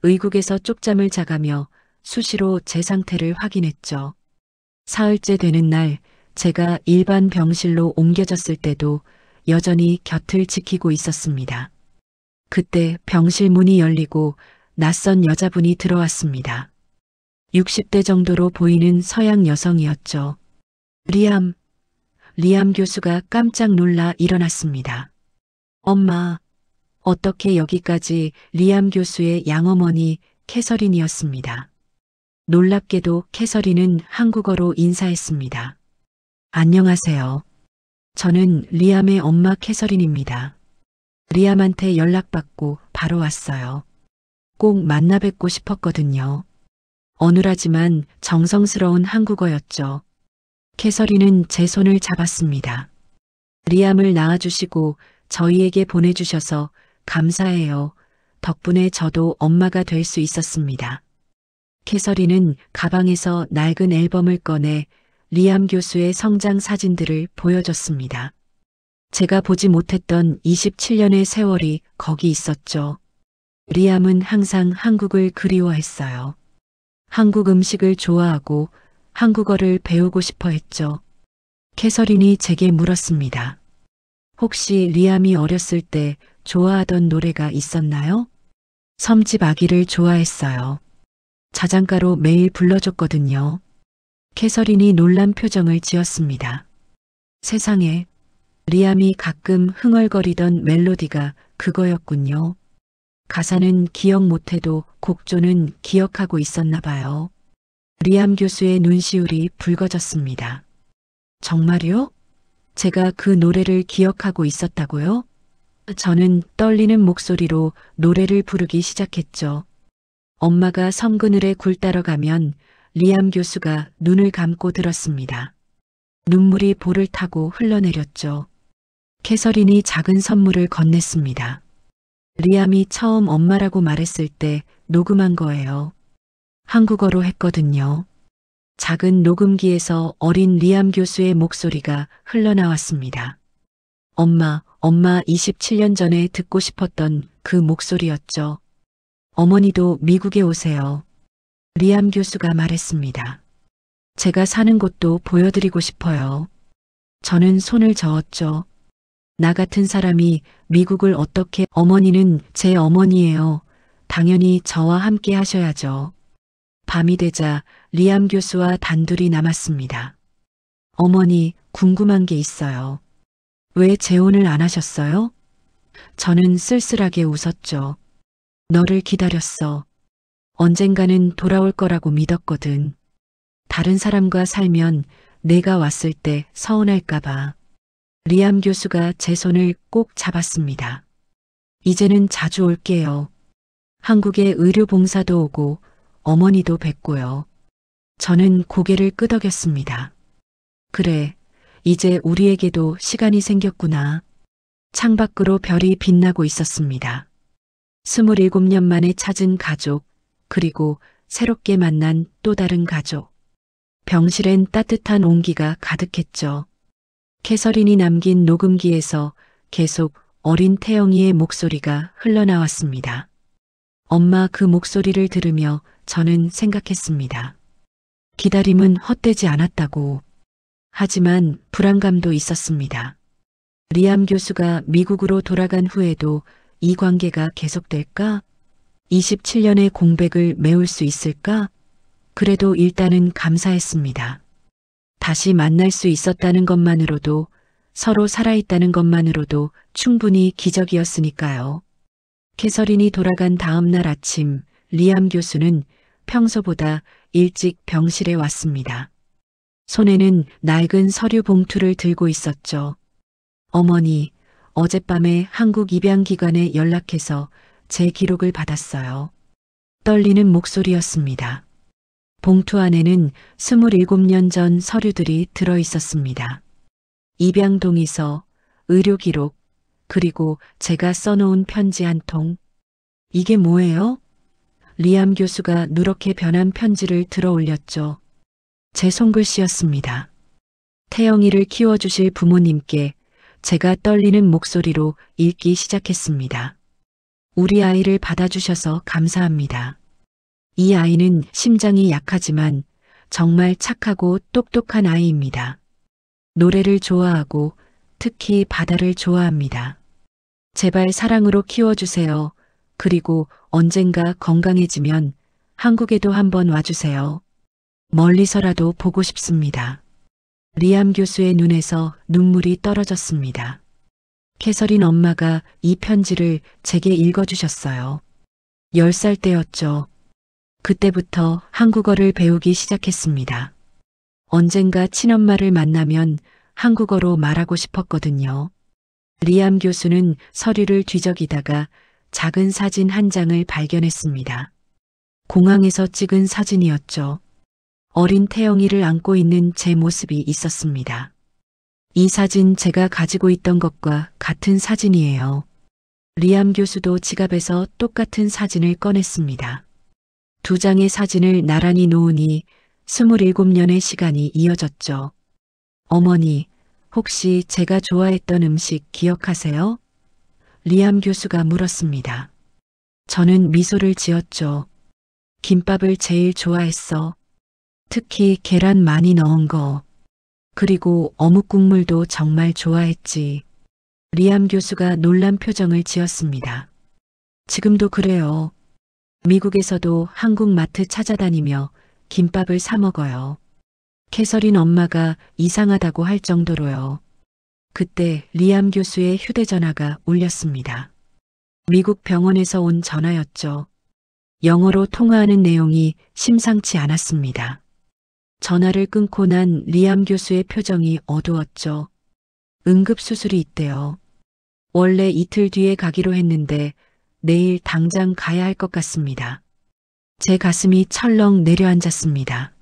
의국에서 쪽잠을 자가며 수시로 제 상태를 확인했죠. 사흘째 되는 날 제가 일반 병실로 옮겨졌을 때도 여전히 곁을 지키고 있었습니다. 그때 병실 문이 열리고 낯선 여자분이 들어왔습니다. 60대 정도로 보이는 서양 여성이었죠. 리암 교수가 깜짝 놀라 일어났습니다. 엄마, 어떻게 여기까지? 리암 교수의 양어머니 캐서린이었습니다. 놀랍게도 캐서린은 한국어로 인사했습니다. 안녕하세요. 저는 리암의 엄마 캐서린입니다. 리암한테 연락받고 바로 왔어요. 꼭 만나 뵙고 싶었거든요. 어눌하지만 정성스러운 한국어였죠. 캐서린은 제 손을 잡았습니다. 리암을 낳아주시고 저희에게 보내주셔서 감사해요. 덕분에 저도 엄마가 될 수 있었습니다. 캐서린은 가방에서 낡은 앨범을 꺼내 리암 교수의 성장 사진들을 보여줬습니다. 제가 보지 못했던 27년의 세월이 거기 있었죠. 리암은 항상 한국을 그리워했어요. 한국 음식을 좋아하고 한국어를 배우고 싶어 했죠. 캐서린이 제게 물었습니다. 혹시 리암이 어렸을 때 좋아하던 노래가 있었나요? 섬집 아기를 좋아했어요. 자장가로 매일 불러줬거든요. 캐서린이 놀란 표정을 지었습니다. 세상에, 리암이 가끔 흥얼거리던 멜로디가 그거였군요. 가사는 기억 못해도 곡조는 기억하고 있었나 봐요. 리암 교수의 눈시울이 붉어졌습니다. 정말요? 제가 그 노래를 기억하고 있었다고요? 저는 떨리는 목소리로 노래를 부르기 시작했죠. 엄마가 섬그늘에 굴 따러 가면 리암 교수가 눈을 감고 들었습니다. 눈물이 볼을 타고 흘러내렸죠. 캐서린이 작은 선물을 건넸습니다. 리암이 처음 엄마라고 말했을 때 녹음한 거예요. 한국어로 했거든요. 작은 녹음기에서 어린 리암 교수의 목소리가 흘러나왔습니다. 엄마 27년 전에 듣고 싶었던 그 목소리였죠. 어머니도 미국에 오세요. 리암 교수가 말했습니다. 제가 사는 곳도 보여드리고 싶어요. 저는 손을 저었죠. 나 같은 사람이 미국을 어떻게... 어머니는 제 어머니예요. 당연히 저와 함께 하셔야죠. 밤이 되자 리암 교수와 단둘이 남았습니다. 어머니, 궁금한 게 있어요. 왜 재혼을 안 하셨어요? 저는 쓸쓸하게 웃었죠. 너를 기다렸어. 언젠가는 돌아올 거라고 믿었거든. 다른 사람과 살면 내가 왔을 때 서운할까 봐. 리암 교수가 제 손을 꼭 잡았습니다. 이제는 자주 올게요. 한국에 의료 봉사도 오고 어머니도 뵙고요. 저는 고개를 끄덕였습니다. 그래, 이제 우리에게도 시간이 생겼구나. 창밖으로 별이 빛나고 있었습니다. 27년 만에 찾은 가족, 그리고 새롭게 만난 또 다른 가족. 병실엔 따뜻한 온기가 가득했죠. 캐서린이 남긴 녹음기에서 계속 어린 태영이의 목소리가 흘러나왔습니다. 엄마 그 목소리를 들으며 저는 생각했습니다. 기다림은 헛되지 않았다고. 하지만 불안감도 있었습니다. 리암 교수가 미국으로 돌아간 후에도 이 관계가 계속될까? 27년의 공백을 메울 수 있을까? 그래도 일단은 감사했습니다. 다시 만날 수 있었다는 것만으로도, 서로 살아있다는 것만으로도 충분히 기적이었으니까요. 캐서린이 돌아간 다음 날 아침, 리암 교수는 평소보다 일찍 병실에 왔습니다. 손에는 낡은 서류 봉투를 들고 있었죠. 어머니, 어젯밤에 한국 입양기관에 연락해서 제 기록을 받았어요. 떨리는 목소리였습니다. 봉투 안에는 27년 전 서류들이 들어 있었습니다. 입양 동의서, 의료 기록, 그리고 제가 써놓은 편지 한 통. 이게 뭐예요? 리암 교수가 누렇게 변한 편지를 들어 올렸죠. 제 손글씨였습니다. 태영이를 키워주실 부모님께 제가 떨리는 목소리로 읽기 시작했습니다. 우리 아이를 받아주셔서 감사합니다. 이 아이는 심장이 약하지만 정말 착하고 똑똑한 아이입니다. 노래를 좋아하고 특히 바다를 좋아합니다. 제발 사랑으로 키워주세요. 그리고 언젠가 건강해지면 한국에도 한번 와주세요. 멀리서라도 보고 싶습니다. 리암 교수의 눈에서 눈물이 떨어졌습니다. 캐서린 엄마가 이 편지를 제게 읽어주셨어요. 10살 때였죠. 그때부터 한국어를 배우기 시작했습니다. 언젠가 친엄마를 만나면 한국어로 말하고 싶었거든요. 리암 교수는 서류를 뒤적이다가 작은 사진 한 장을 발견했습니다. 공항에서 찍은 사진이었죠. 어린 태영이를 안고 있는 제 모습이 있었습니다. 이 사진 제가 가지고 있던 것과 같은 사진이에요. 리암 교수도 지갑에서 똑같은 사진을 꺼냈습니다. 두 장의 사진을 나란히 놓으니 27년의 시간이 이어졌죠. 어머니, 혹시 제가 좋아했던 음식 기억하세요? 리암 교수가 물었습니다. 저는 미소를 지었죠. 김밥을 제일 좋아했어. 특히 계란 많이 넣은 거. 그리고 어묵 국물도 정말 좋아했지. 리암 교수가 놀란 표정을 지었습니다. 지금도 그래요. 미국에서도 한국 마트 찾아다니며 김밥을 사 먹어요. 캐서린 엄마가 이상하다고 할 정도로요. 그때 리암 교수의 휴대전화가 울렸습니다. 미국 병원에서 온 전화였죠. 영어로 통화하는 내용이 심상치 않았습니다. 전화를 끊고 난 리암 교수의 표정이 어두웠죠. 응급수술이 있대요. 원래 이틀 뒤에 가기로 했는데 내일 당장 가야 할 것 같습니다. 제 가슴이 철렁 내려앉았습니다.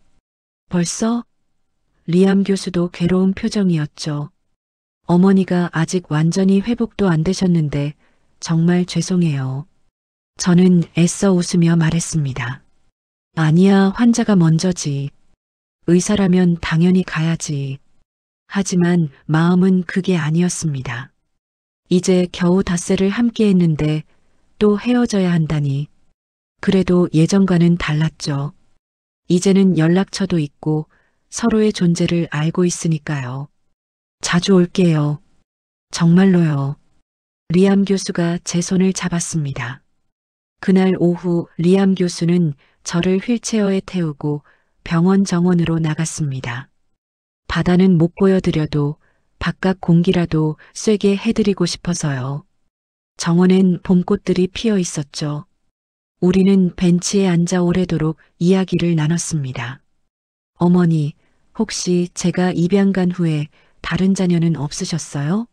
벌써? 리암 교수도 괴로운 표정이었죠. 어머니가 아직 완전히 회복도 안 되셨는데 정말 죄송해요. 저는 애써 웃으며 말했습니다. 아니야, 환자가 먼저지. 의사라면 당연히 가야지. 하지만 마음은 그게 아니었습니다. 이제 겨우 닷새를 함께 했는데 또 헤어져야 한다니. 그래도 예전과는 달랐죠. 이제는 연락처도 있고 서로의 존재를 알고 있으니까요. 자주 올게요. 정말로요. 리암 교수가 제 손을 잡았습니다. 그날 오후 리암 교수는 저를 휠체어에 태우고 병원 정원으로 나갔습니다. 바다는 못 보여드려도 바깥 공기라도 쐬게 해드리고 싶어서요. 정원엔 봄꽃들이 피어 있었죠. 우리는 벤치에 앉아 오래도록 이야기를 나눴습니다. 어머니, 혹시 제가 입양 간 후에 다른 자녀는 없으셨어요?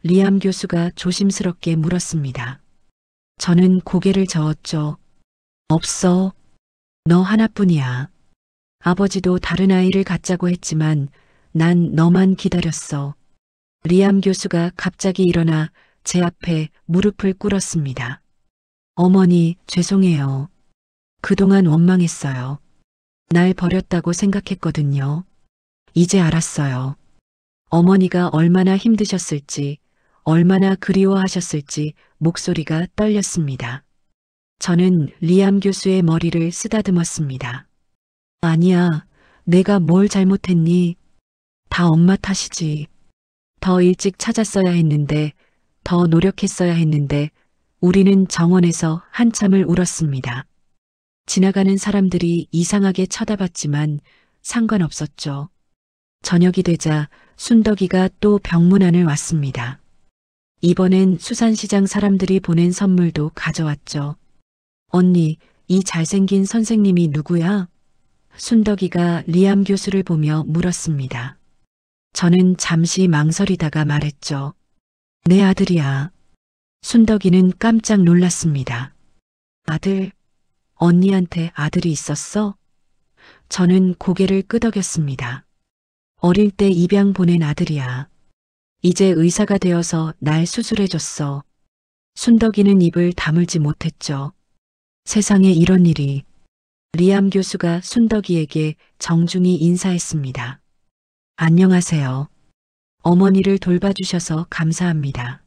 리암 교수가 조심스럽게 물었습니다. 저는 고개를 저었죠. 없어. 너 하나뿐이야. 아버지도 다른 아이를 갖자고 했지만 난 너만 기다렸어. 리암 교수가 갑자기 일어나 제 앞에 무릎을 꿇었습니다. 어머니, 죄송해요. 그동안 원망했어요. 날 버렸다고 생각했거든요. 이제 알았어요. 어머니가 얼마나 힘드셨을지, 얼마나 그리워하셨을지 목소리가 떨렸습니다. 저는 리암 교수의 머리를 쓰다듬었습니다. 아니야, 내가 뭘 잘못했니? 다 엄마 탓이지. 더 일찍 찾았어야 했는데, 더 노력했어야 했는데, 우리는 정원에서 한참을 울었습니다. 지나가는 사람들이 이상하게 쳐다봤지만 상관없었죠. 저녁이 되자 순덕이가 또 병문안을 왔습니다. 이번엔 수산시장 사람들이 보낸 선물도 가져왔죠. 언니, 이 잘생긴 선생님이 누구야? 순덕이가 리암 교수를 보며 물었습니다. 저는 잠시 망설이다가 말했죠. 내 아들이야. 순덕이는 깜짝 놀랐습니다. 아들, 언니한테 아들이 있었어? 저는 고개를 끄덕였습니다. 어릴 때 입양 보낸 아들이야. 이제 의사가 되어서 날 수술해줬어. 순덕이는 입을 다물지 못했죠. 세상에 이런 일이. 리암 교수가 순덕이에게 정중히 인사했습니다. 안녕하세요. 어머니를 돌봐주셔서 감사합니다.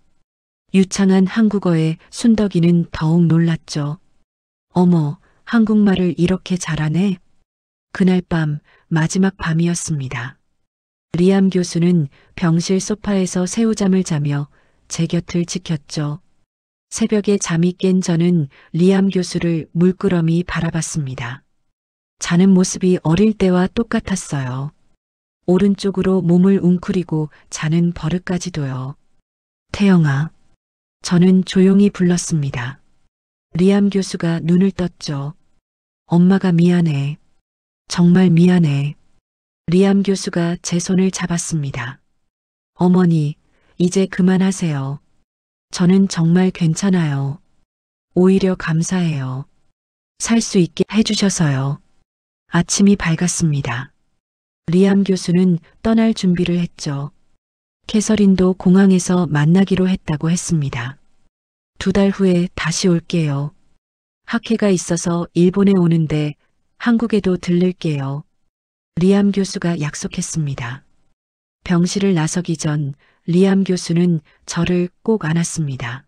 유창한 한국어에 순덕이는 더욱 놀랐죠. 어머, 한국말을 이렇게 잘하네. 그날 밤, 마지막 밤이었습니다. 리암 교수는 병실 소파에서 새우잠을 자며 제 곁을 지켰죠. 새벽에 잠이 깬 저는 리암 교수를 물끄러미 바라봤습니다. 자는 모습이 어릴 때와 똑같았어요. 오른쪽으로 몸을 웅크리고 자는 버릇까지도요. 태영아. 저는 조용히 불렀습니다. 리암 교수가 눈을 떴죠. 엄마가 미안해. 정말 미안해. 리암 교수가 제 손을 잡았습니다. 어머니, 이제 그만하세요. 저는 정말 괜찮아요. 오히려 감사해요. 살 수 있게 해주셔서요. 아침이 밝았습니다. 리암 교수는 떠날 준비를 했죠. 캐서린도 공항에서 만나기로 했다고 했습니다. 2달 후에 다시 올게요. 학회가 있어서 일본에 오는데 한국에도 들를게요. 리암 교수가 약속했습니다. 병실을 나서기 전 리암 교수는 저를 꼭 안았습니다.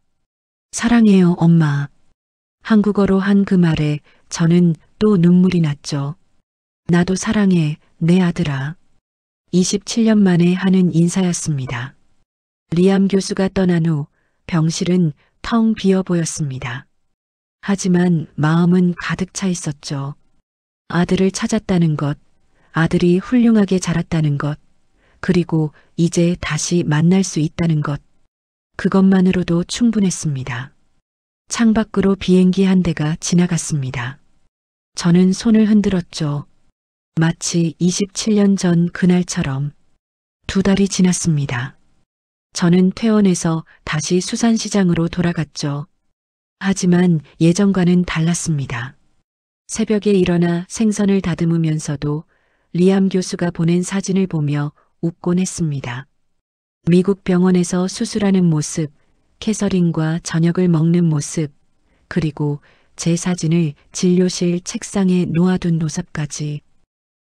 사랑해요, 엄마. 한국어로 한 그 말에 저는 또 눈물이 났죠. 나도 사랑해, 내 아들아. 27년 만에 하는 인사였습니다. 리암 교수가 떠난 후 병실은 텅 비어 보였습니다. 하지만 마음은 가득 차 있었죠. 아들을 찾았다는 것, 아들이 훌륭하게 자랐다는 것, 그리고 이제 다시 만날 수 있다는 것. 그것만으로도 충분했습니다. 창밖으로 비행기 한 대가 지나갔습니다. 저는 손을 흔들었죠. 마치 27년 전 그날처럼. 2달이 지났습니다. 저는 퇴원해서 다시 수산시장으로 돌아갔죠. 하지만 예전과는 달랐습니다. 새벽에 일어나 생선을 다듬으면서도 리암 교수가 보낸 사진을 보며 웃곤 했습니다. 미국 병원에서 수술하는 모습, 캐서린과 저녁을 먹는 모습, 그리고 제 사진을 진료실 책상에 놓아둔 모습까지.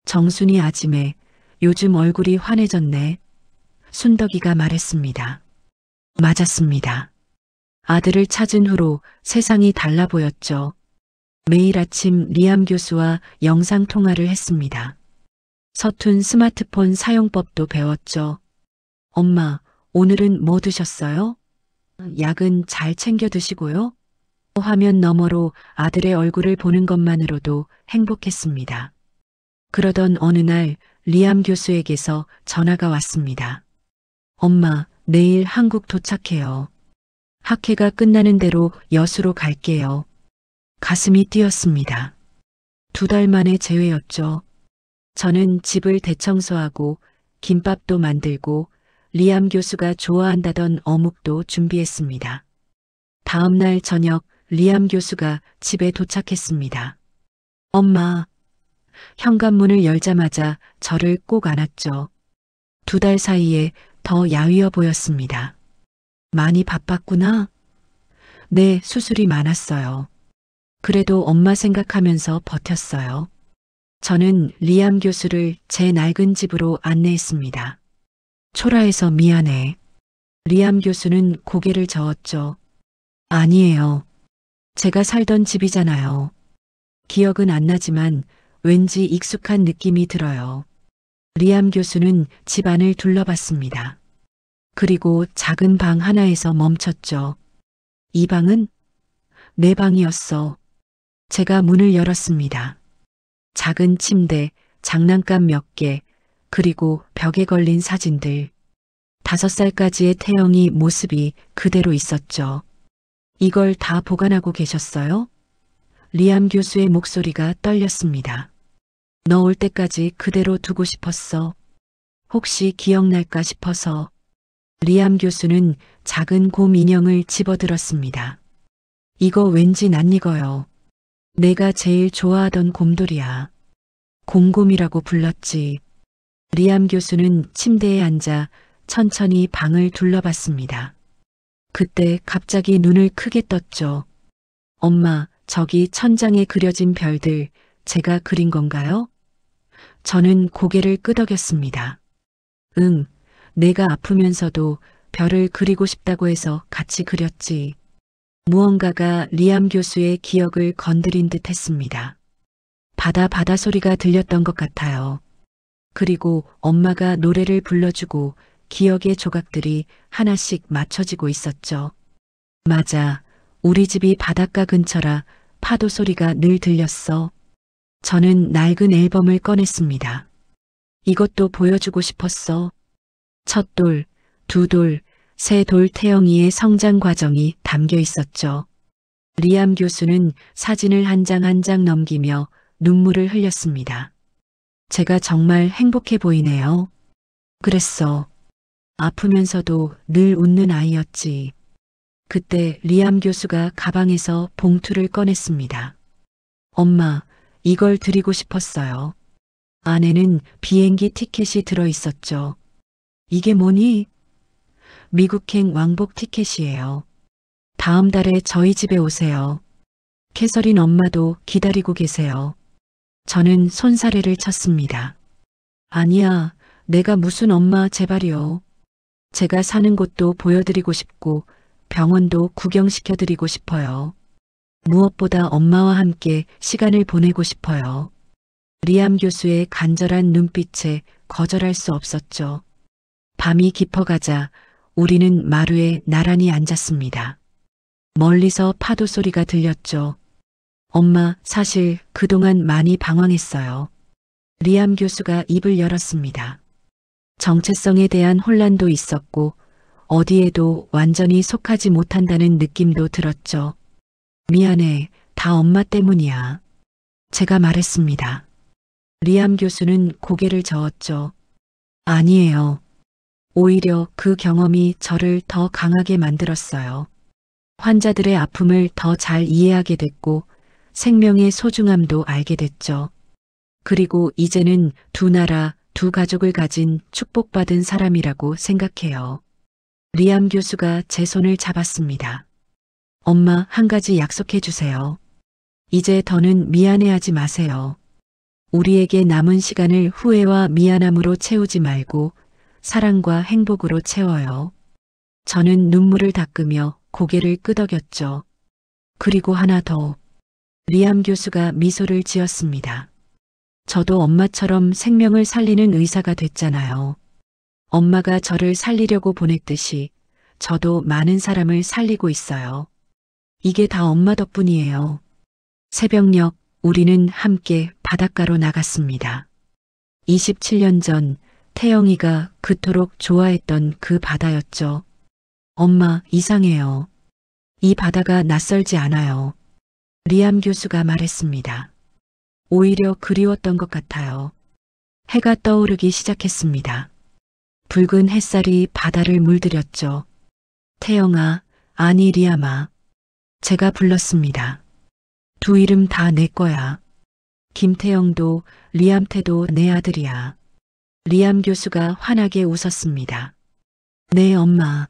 정순이 아짐에 요즘 얼굴이 환해졌네. 순덕이가 말했습니다. 맞았습니다. 아들을 찾은 후로 세상이 달라 보였죠. 매일 아침 리암 교수와 영상통화를 했습니다. 서툰 스마트폰 사용법도 배웠죠. 엄마, 오늘은 뭐 드셨어요? 약은 잘 챙겨 드시고요. 화면 너머로 아들의 얼굴을 보는 것만으로도 행복했습니다. 그러던 어느 날 리암 교수에게서 전화가 왔습니다. 엄마, 내일 한국 도착해요. 학회가 끝나는 대로 여수로 갈게요. 가슴이 뛰었습니다. 2달 만에 재회였죠. 저는 집을 대청소하고 김밥도 만들고 리암 교수가 좋아한다던 어묵도 준비했습니다. 다음 날 저녁 리암 교수가 집에 도착했습니다. 엄마, 현관문을 열자마자 저를 꼭 안았죠. 2달 사이에 더 야위어 보였습니다. 많이 바빴구나? 네, 수술이 많았어요. 그래도 엄마 생각하면서 버텼어요. 저는 리암 교수를 제 낡은 집으로 안내했습니다. 초라해서 미안해. 리암 교수는 고개를 저었죠. 아니에요. 제가 살던 집이잖아요. 기억은 안 나지만 왠지 익숙한 느낌이 들어요. 리암 교수는 집안을 둘러봤습니다. 그리고 작은 방 하나에서 멈췄죠. 이 방은 내 방이었어. 제가 문을 열었습니다. 작은 침대, 장난감 몇 개, 그리고 벽에 걸린 사진들. 5살까지의 태영이 모습이 그대로 있었죠. 이걸 다 보관하고 계셨어요? 리암 교수의 목소리가 떨렸습니다. 너 올 때까지 그대로 두고 싶었어. 혹시 기억날까 싶어서. 리암 교수는 작은 곰 인형을 집어들었습니다. 이거 왠지 낯익어요. 내가 제일 좋아하던 곰돌이야. 곰곰이라고 불렀지. 리암 교수는 침대에 앉아 천천히 방을 둘러봤습니다. 그때 갑자기 눈을 크게 떴죠. 엄마, 저기 천장에 그려진 별들 제가 그린 건가요? 저는 고개를 끄덕였습니다. 응, 내가 아프면서도 별을 그리고 싶다고 해서 같이 그렸지. 무언가가 리암 교수의 기억을 건드린 듯 했습니다. 바다 소리가 들렸던 것 같아요. 그리고 엄마가 노래를 불러주고 기억의 조각들이 하나씩 맞춰지고 있었죠. 맞아. 우리 집이 바닷가 근처라 파도 소리가 늘 들렸어. 저는 낡은 앨범을 꺼냈습니다. 이것도 보여주고 싶었어. 첫 돌, 두 돌, 세 돌 태영이의 성장 과정이 담겨 있었죠. 리암 교수는 사진을 한 장 한 장 넘기며 눈물을 흘렸습니다. 제가 정말 행복해 보이네요. 그랬어. 아프면서도 늘 웃는 아이였지. 그때 리암 교수가 가방에서 봉투를 꺼냈습니다. 엄마, 이걸 드리고 싶었어요. 안에는 비행기 티켓이 들어 있었죠. 이게 뭐니? 미국행 왕복 티켓이에요. 다음 달에 저희 집에 오세요. 캐서린 엄마도 기다리고 계세요. 저는 손사래를 쳤습니다. 아니야, 내가 무슨 엄마 제발이요. 제가 사는 곳도 보여드리고 싶고 병원도 구경시켜드리고 싶어요. 무엇보다 엄마와 함께 시간을 보내고 싶어요. 리암 교수의 간절한 눈빛에 거절할 수 없었죠. 밤이 깊어가자 우리는 마루에 나란히 앉았습니다. 멀리서 파도 소리가 들렸죠. 엄마, 사실 그동안 많이 방황했어요. 리암 교수가 입을 열었습니다. 정체성에 대한 혼란도 있었고 어디에도 완전히 속하지 못한다는 느낌도 들었죠. 미안해, 다 엄마 때문이야. 제가 말했습니다. 리암 교수는 고개를 저었죠. 아니에요. 오히려 그 경험이 저를 더 강하게 만들었어요. 환자들의 아픔을 더 잘 이해하게 됐고 생명의 소중함도 알게 됐죠. 그리고 이제는 두 나라, 두 가족을 가진 축복받은 사람이라고 생각해요. 리암 교수가 제 손을 잡았습니다. 엄마, 한 가지 약속해 주세요. 이제 더는 미안해하지 마세요. 우리에게 남은 시간을 후회와 미안함으로 채우지 말고 사랑과 행복으로 채워요. 저는 눈물을 닦으며 고개를 끄덕였죠. 그리고 하나 더. 리암 교수가 미소를 지었습니다. 저도 엄마처럼 생명을 살리는 의사가 됐잖아요. 엄마가 저를 살리려고 보냈듯이 저도 많은 사람을 살리고 있어요. 이게 다 엄마 덕분이에요. 새벽녘 우리는 함께 바닷가로 나갔습니다. 27년 전 태영이가 그토록 좋아했던 그 바다였죠. 엄마, 이상해요. 이 바다가 낯설지 않아요. 리암 교수가 말했습니다. 오히려 그리웠던 것 같아요. 해가 떠오르기 시작했습니다. 붉은 햇살이 바다를 물들였죠. 태영아, 아니 리암아. 제가 불렀습니다. 두 이름 다 내 거야. 김태영도 리암태도 내 아들이야. 리암 교수가 환하게 웃었습니다. 네, 엄마.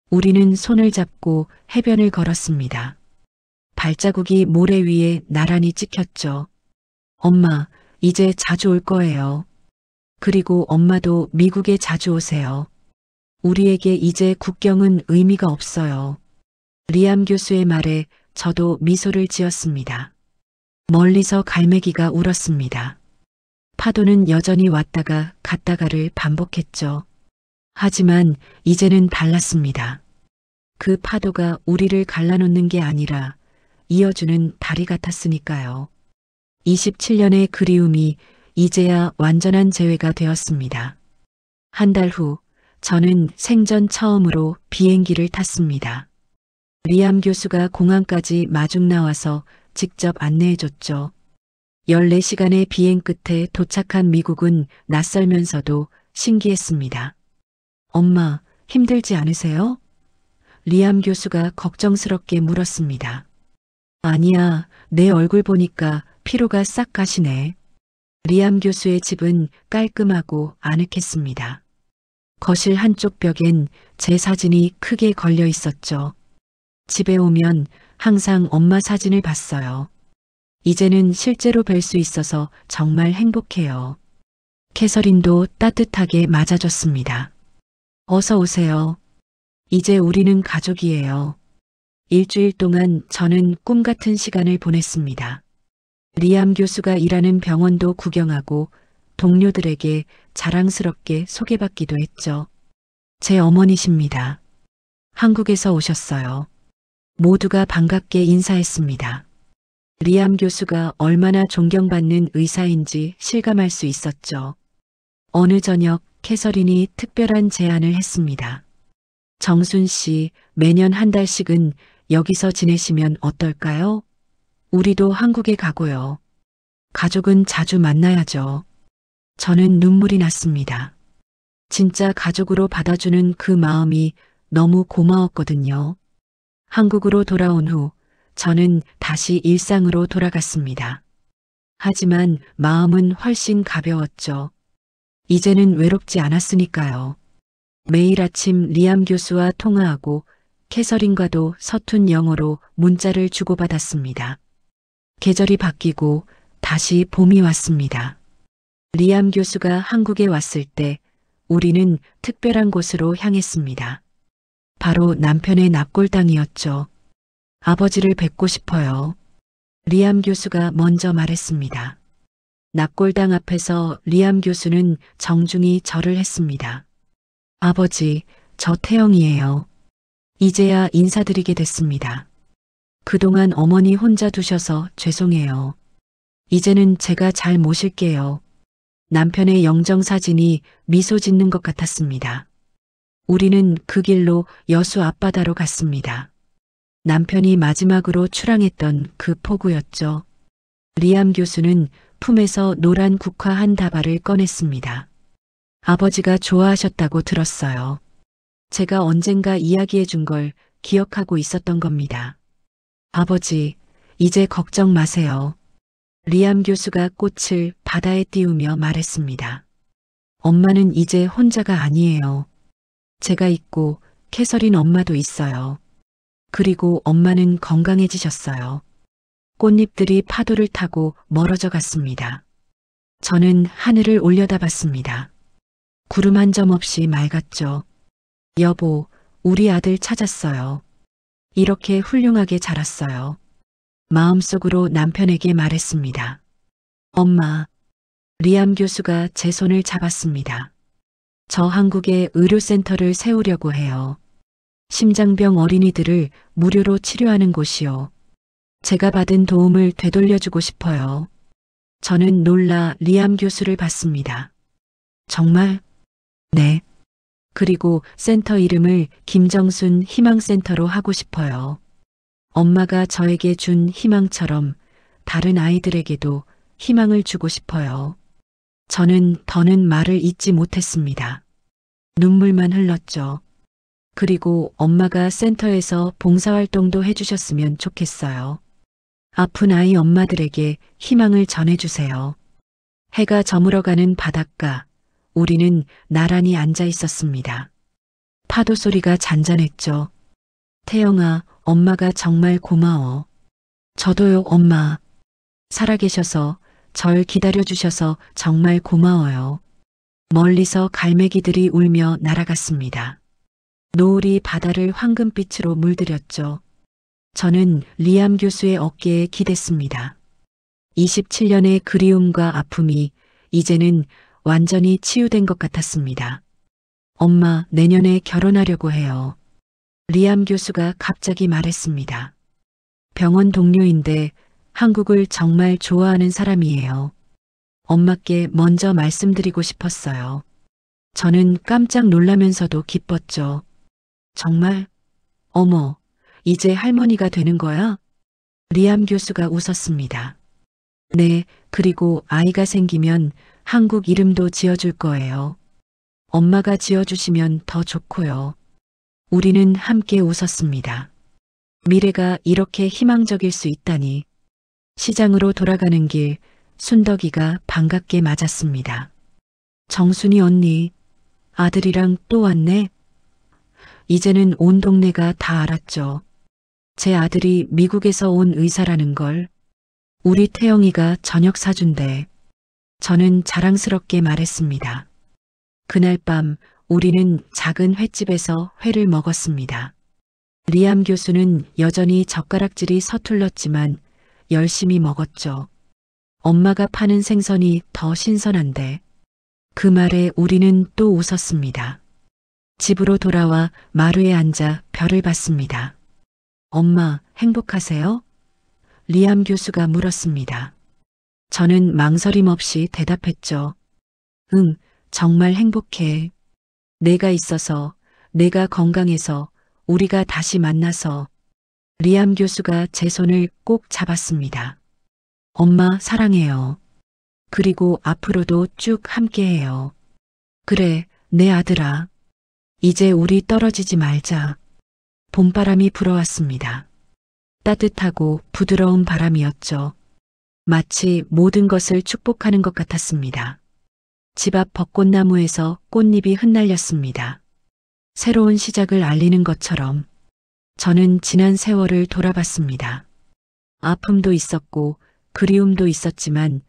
우리는 손을 잡고 해변을 걸었습니다. 발자국이 모래 위에 나란히 찍혔죠. 엄마, 이제 자주 올 거예요. 그리고 엄마도 미국에 자주 오세요. 우리에게 이제 국경은 의미가 없어요. 리암 교수의 말에 저도 미소를 지었습니다. 멀리서 갈매기가 울었습니다. 파도는 여전히 왔다가 갔다가를 반복했죠. 하지만 이제는 달랐습니다. 그 파도가 우리를 갈라놓는 게 아니라 이어주는 다리 같았으니까요. 27년의 그리움이 이제야 완전한 재회가 되었습니다. 한 달 후, 저는 생전 처음으로 비행기를 탔습니다. 리암 교수가 공항까지 마중 나와서 직접 안내해줬죠. 14시간의 비행 끝에 도착한 미국은 낯설면서도 신기했습니다. 엄마, 힘들지 않으세요? 리암 교수가 걱정스럽게 물었습니다. 아니야, 내 얼굴 보니까 피로가 싹 가시네. 리암 교수의 집은 깔끔하고 아늑했습니다. 거실 한쪽 벽엔 제 사진이 크게 걸려 있었죠. 집에 오면 항상 엄마 사진을 봤어요. 이제는 실제로 뵐 수 있어서 정말 행복해요. 캐서린도 따뜻하게 맞아줬습니다. 어서 오세요. 이제 우리는 가족이에요. 일주일 동안 저는 꿈 같은 시간을 보냈습니다. 리암 교수가 일하는 병원도 구경하고 동료들에게 자랑스럽게 소개받기도 했죠. 제 어머니십니다. 한국에서 오셨어요. 모두가 반갑게 인사했습니다. 리암 교수가 얼마나 존경받는 의사인지 실감할 수 있었죠. 어느 저녁 캐서린이 특별한 제안을 했습니다. 정순 씨, 매년 한 달씩은 여기서 지내시면 어떨까요? 우리도 한국에 가고요. 가족은 자주 만나야죠. 저는 눈물이 났습니다. 진짜 가족으로 받아주는 그 마음이 너무 고마웠거든요. 한국으로 돌아온 후 저는 다시 일상으로 돌아갔습니다. 하지만 마음은 훨씬 가벼웠죠. 이제는 외롭지 않았으니까요. 매일 아침 리암 교수와 통화하고 캐서린과도 서툰 영어로 문자를 주고받았습니다. 계절이 바뀌고 다시 봄이 왔습니다. 리암 교수가 한국에 왔을 때 우리는 특별한 곳으로 향했습니다. 바로 남편의 납골당이었죠. 아버지를 뵙고 싶어요. 리암 교수가 먼저 말했습니다. 납골당 앞에서 리암 교수는 정중히 절을 했습니다. 아버지, 저 태영이에요. 이제야 인사드리게 됐습니다. 그동안 어머니 혼자 두셔서 죄송해요. 이제는 제가 잘 모실게요. 남편의 영정사진이 미소 짓는 것 같았습니다. 우리는 그 길로 여수 앞바다로 갔습니다. 남편이 마지막으로 출항했던 그 포구였죠. 리암 교수는 품에서 노란 국화 한 다발을 꺼냈습니다. 아버지가 좋아하셨다고 들었어요. 제가 언젠가 이야기해 준 걸 기억하고 있었던 겁니다. 아버지, 이제 걱정 마세요. 리암 교수가 꽃을 바다에 띄우며 말했습니다. 엄마는 이제 혼자가 아니에요. 제가 있고 캐서린 엄마도 있어요. 그리고 엄마는 건강해지셨어요. 꽃잎들이 파도를 타고 멀어져 갔습니다. 저는 하늘을 올려다봤습니다. 구름 한 점 없이 맑았죠. 여보, 우리 아들 찾았어요. 이렇게 훌륭하게 자랐어요. 마음속으로 남편에게 말했습니다. 엄마, 리암 교수가 제 손을 잡았습니다. 저 한국에 의료센터를 세우려고 해요. 심장병 어린이들을 무료로 치료하는 곳이요. 제가 받은 도움을 되돌려주고 싶어요. 저는 놀라 리암 교수를 봤습니다. 정말? 네. 그리고 센터 이름을 김정순 희망센터로 하고 싶어요. 엄마가 저에게 준 희망처럼 다른 아이들에게도 희망을 주고 싶어요. 저는 더는 말을 잇지 못했습니다. 눈물만 흘렀죠. 그리고 엄마가 센터에서 봉사활동도 해주셨으면 좋겠어요. 아픈 아이 엄마들에게 희망을 전해주세요. 해가 저물어가는 바닷가, 우리는 나란히 앉아 있었습니다. 파도 소리가 잔잔했죠. 태영아, 엄마가 정말 고마워. 저도요, 엄마. 살아계셔서 절 기다려주셔서 정말 고마워요. 멀리서 갈매기들이 울며 날아갔습니다. 노을이 바다를 황금빛으로 물들였죠. 저는 리암 교수의 어깨에 기댔습니다. 27년의 그리움과 아픔이 이제는 완전히 치유된 것 같았습니다. 엄마, 내년에 결혼하려고 해요. 리암 교수가 갑자기 말했습니다. 병원 동료인데 한국을 정말 좋아하는 사람이에요. 엄마께 먼저 말씀드리고 싶었어요. 저는 깜짝 놀라면서도 기뻤죠. 정말? 어머, 이제 할머니가 되는 거야? 리암 교수가 웃었습니다. 네, 그리고 아이가 생기면 한국 이름도 지어줄 거예요. 엄마가 지어주시면 더 좋고요. 우리는 함께 웃었습니다. 미래가 이렇게 희망적일 수 있다니. 시장으로 돌아가는 길, 순덕이가 반갑게 맞았습니다. 정순이 언니, 아들이랑 또 왔네? 이제는 온 동네가 다 알았죠. 제 아들이 미국에서 온 의사라는 걸. 우리 태영이가 저녁 사준대. 저는 자랑스럽게 말했습니다. 그날 밤 우리는 작은 횟집에서 회를 먹었습니다. 리암 교수는 여전히 젓가락질이 서툴렀지만 열심히 먹었죠. 엄마가 파는 생선이 더 신선한데. 그 말에 우리는 또 웃었습니다. 집으로 돌아와 마루에 앉아 별을 봤습니다. 엄마, 행복하세요? 리암 교수가 물었습니다. 저는 망설임 없이 대답했죠. 응, 정말 행복해. 내가 있어서, 내가 건강해서, 우리가 다시 만나서. 리암 교수가 제 손을 꼭 잡았습니다. 엄마 사랑해요. 그리고 앞으로도 쭉 함께해요. 그래, 내 아들아. 이제 우리 떨어지지 말자. 봄바람이 불어왔습니다. 따뜻하고 부드러운 바람이었죠. 마치 모든 것을 축복하는 것 같았습니다. 집 앞 벚꽃나무에서 꽃잎이 흩날렸습니다. 새로운 시작을 알리는 것처럼 저는 지난 세월을 돌아봤습니다. 아픔도 있었고 그리움도 있었지만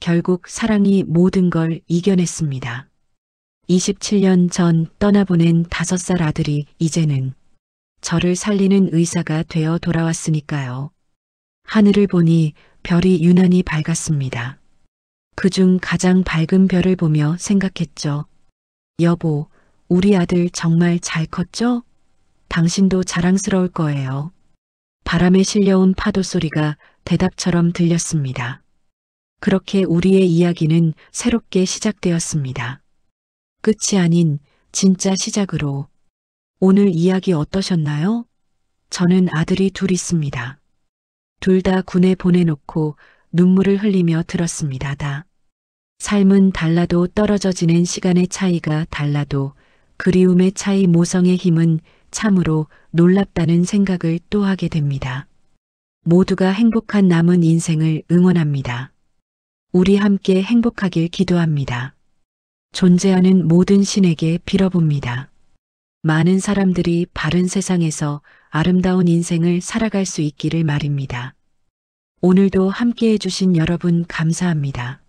결국 사랑이 모든 걸 이겨냈습니다. 27년 전 떠나보낸 5살 아들이 이제는 저를 살리는 의사가 되어 돌아왔으니까요. 하늘을 보니 별이 유난히 밝았습니다. 그중 가장 밝은 별을 보며 생각했죠. 여보, 우리 아들 정말 잘 컸죠? 당신도 자랑스러울 거예요. 바람에 실려온 파도 소리가 대답처럼 들렸습니다. 그렇게 우리의 이야기는 새롭게 시작되었습니다. 끝이 아닌 진짜 시작으로. 오늘 이야기 어떠셨나요? 저는 아들이 둘 있습니다. 둘 다 군에 보내놓고 눈물을 흘리며 들었습니다. 삶은 달라도 떨어져 지낸 시간의 차이가 달라도 그리움의 차이 모성의 힘은 참으로 놀랍다는 생각을 또 하게 됩니다. 모두가 행복한 남은 인생을 응원합니다. 우리 함께 행복하길 기도합니다. 존재하는 모든 신에게 빌어봅니다. 많은 사람들이 바른 세상에서 아름다운 인생을 살아갈 수 있기를 말입니다. 오늘도 함께해 주신 여러분 감사합니다.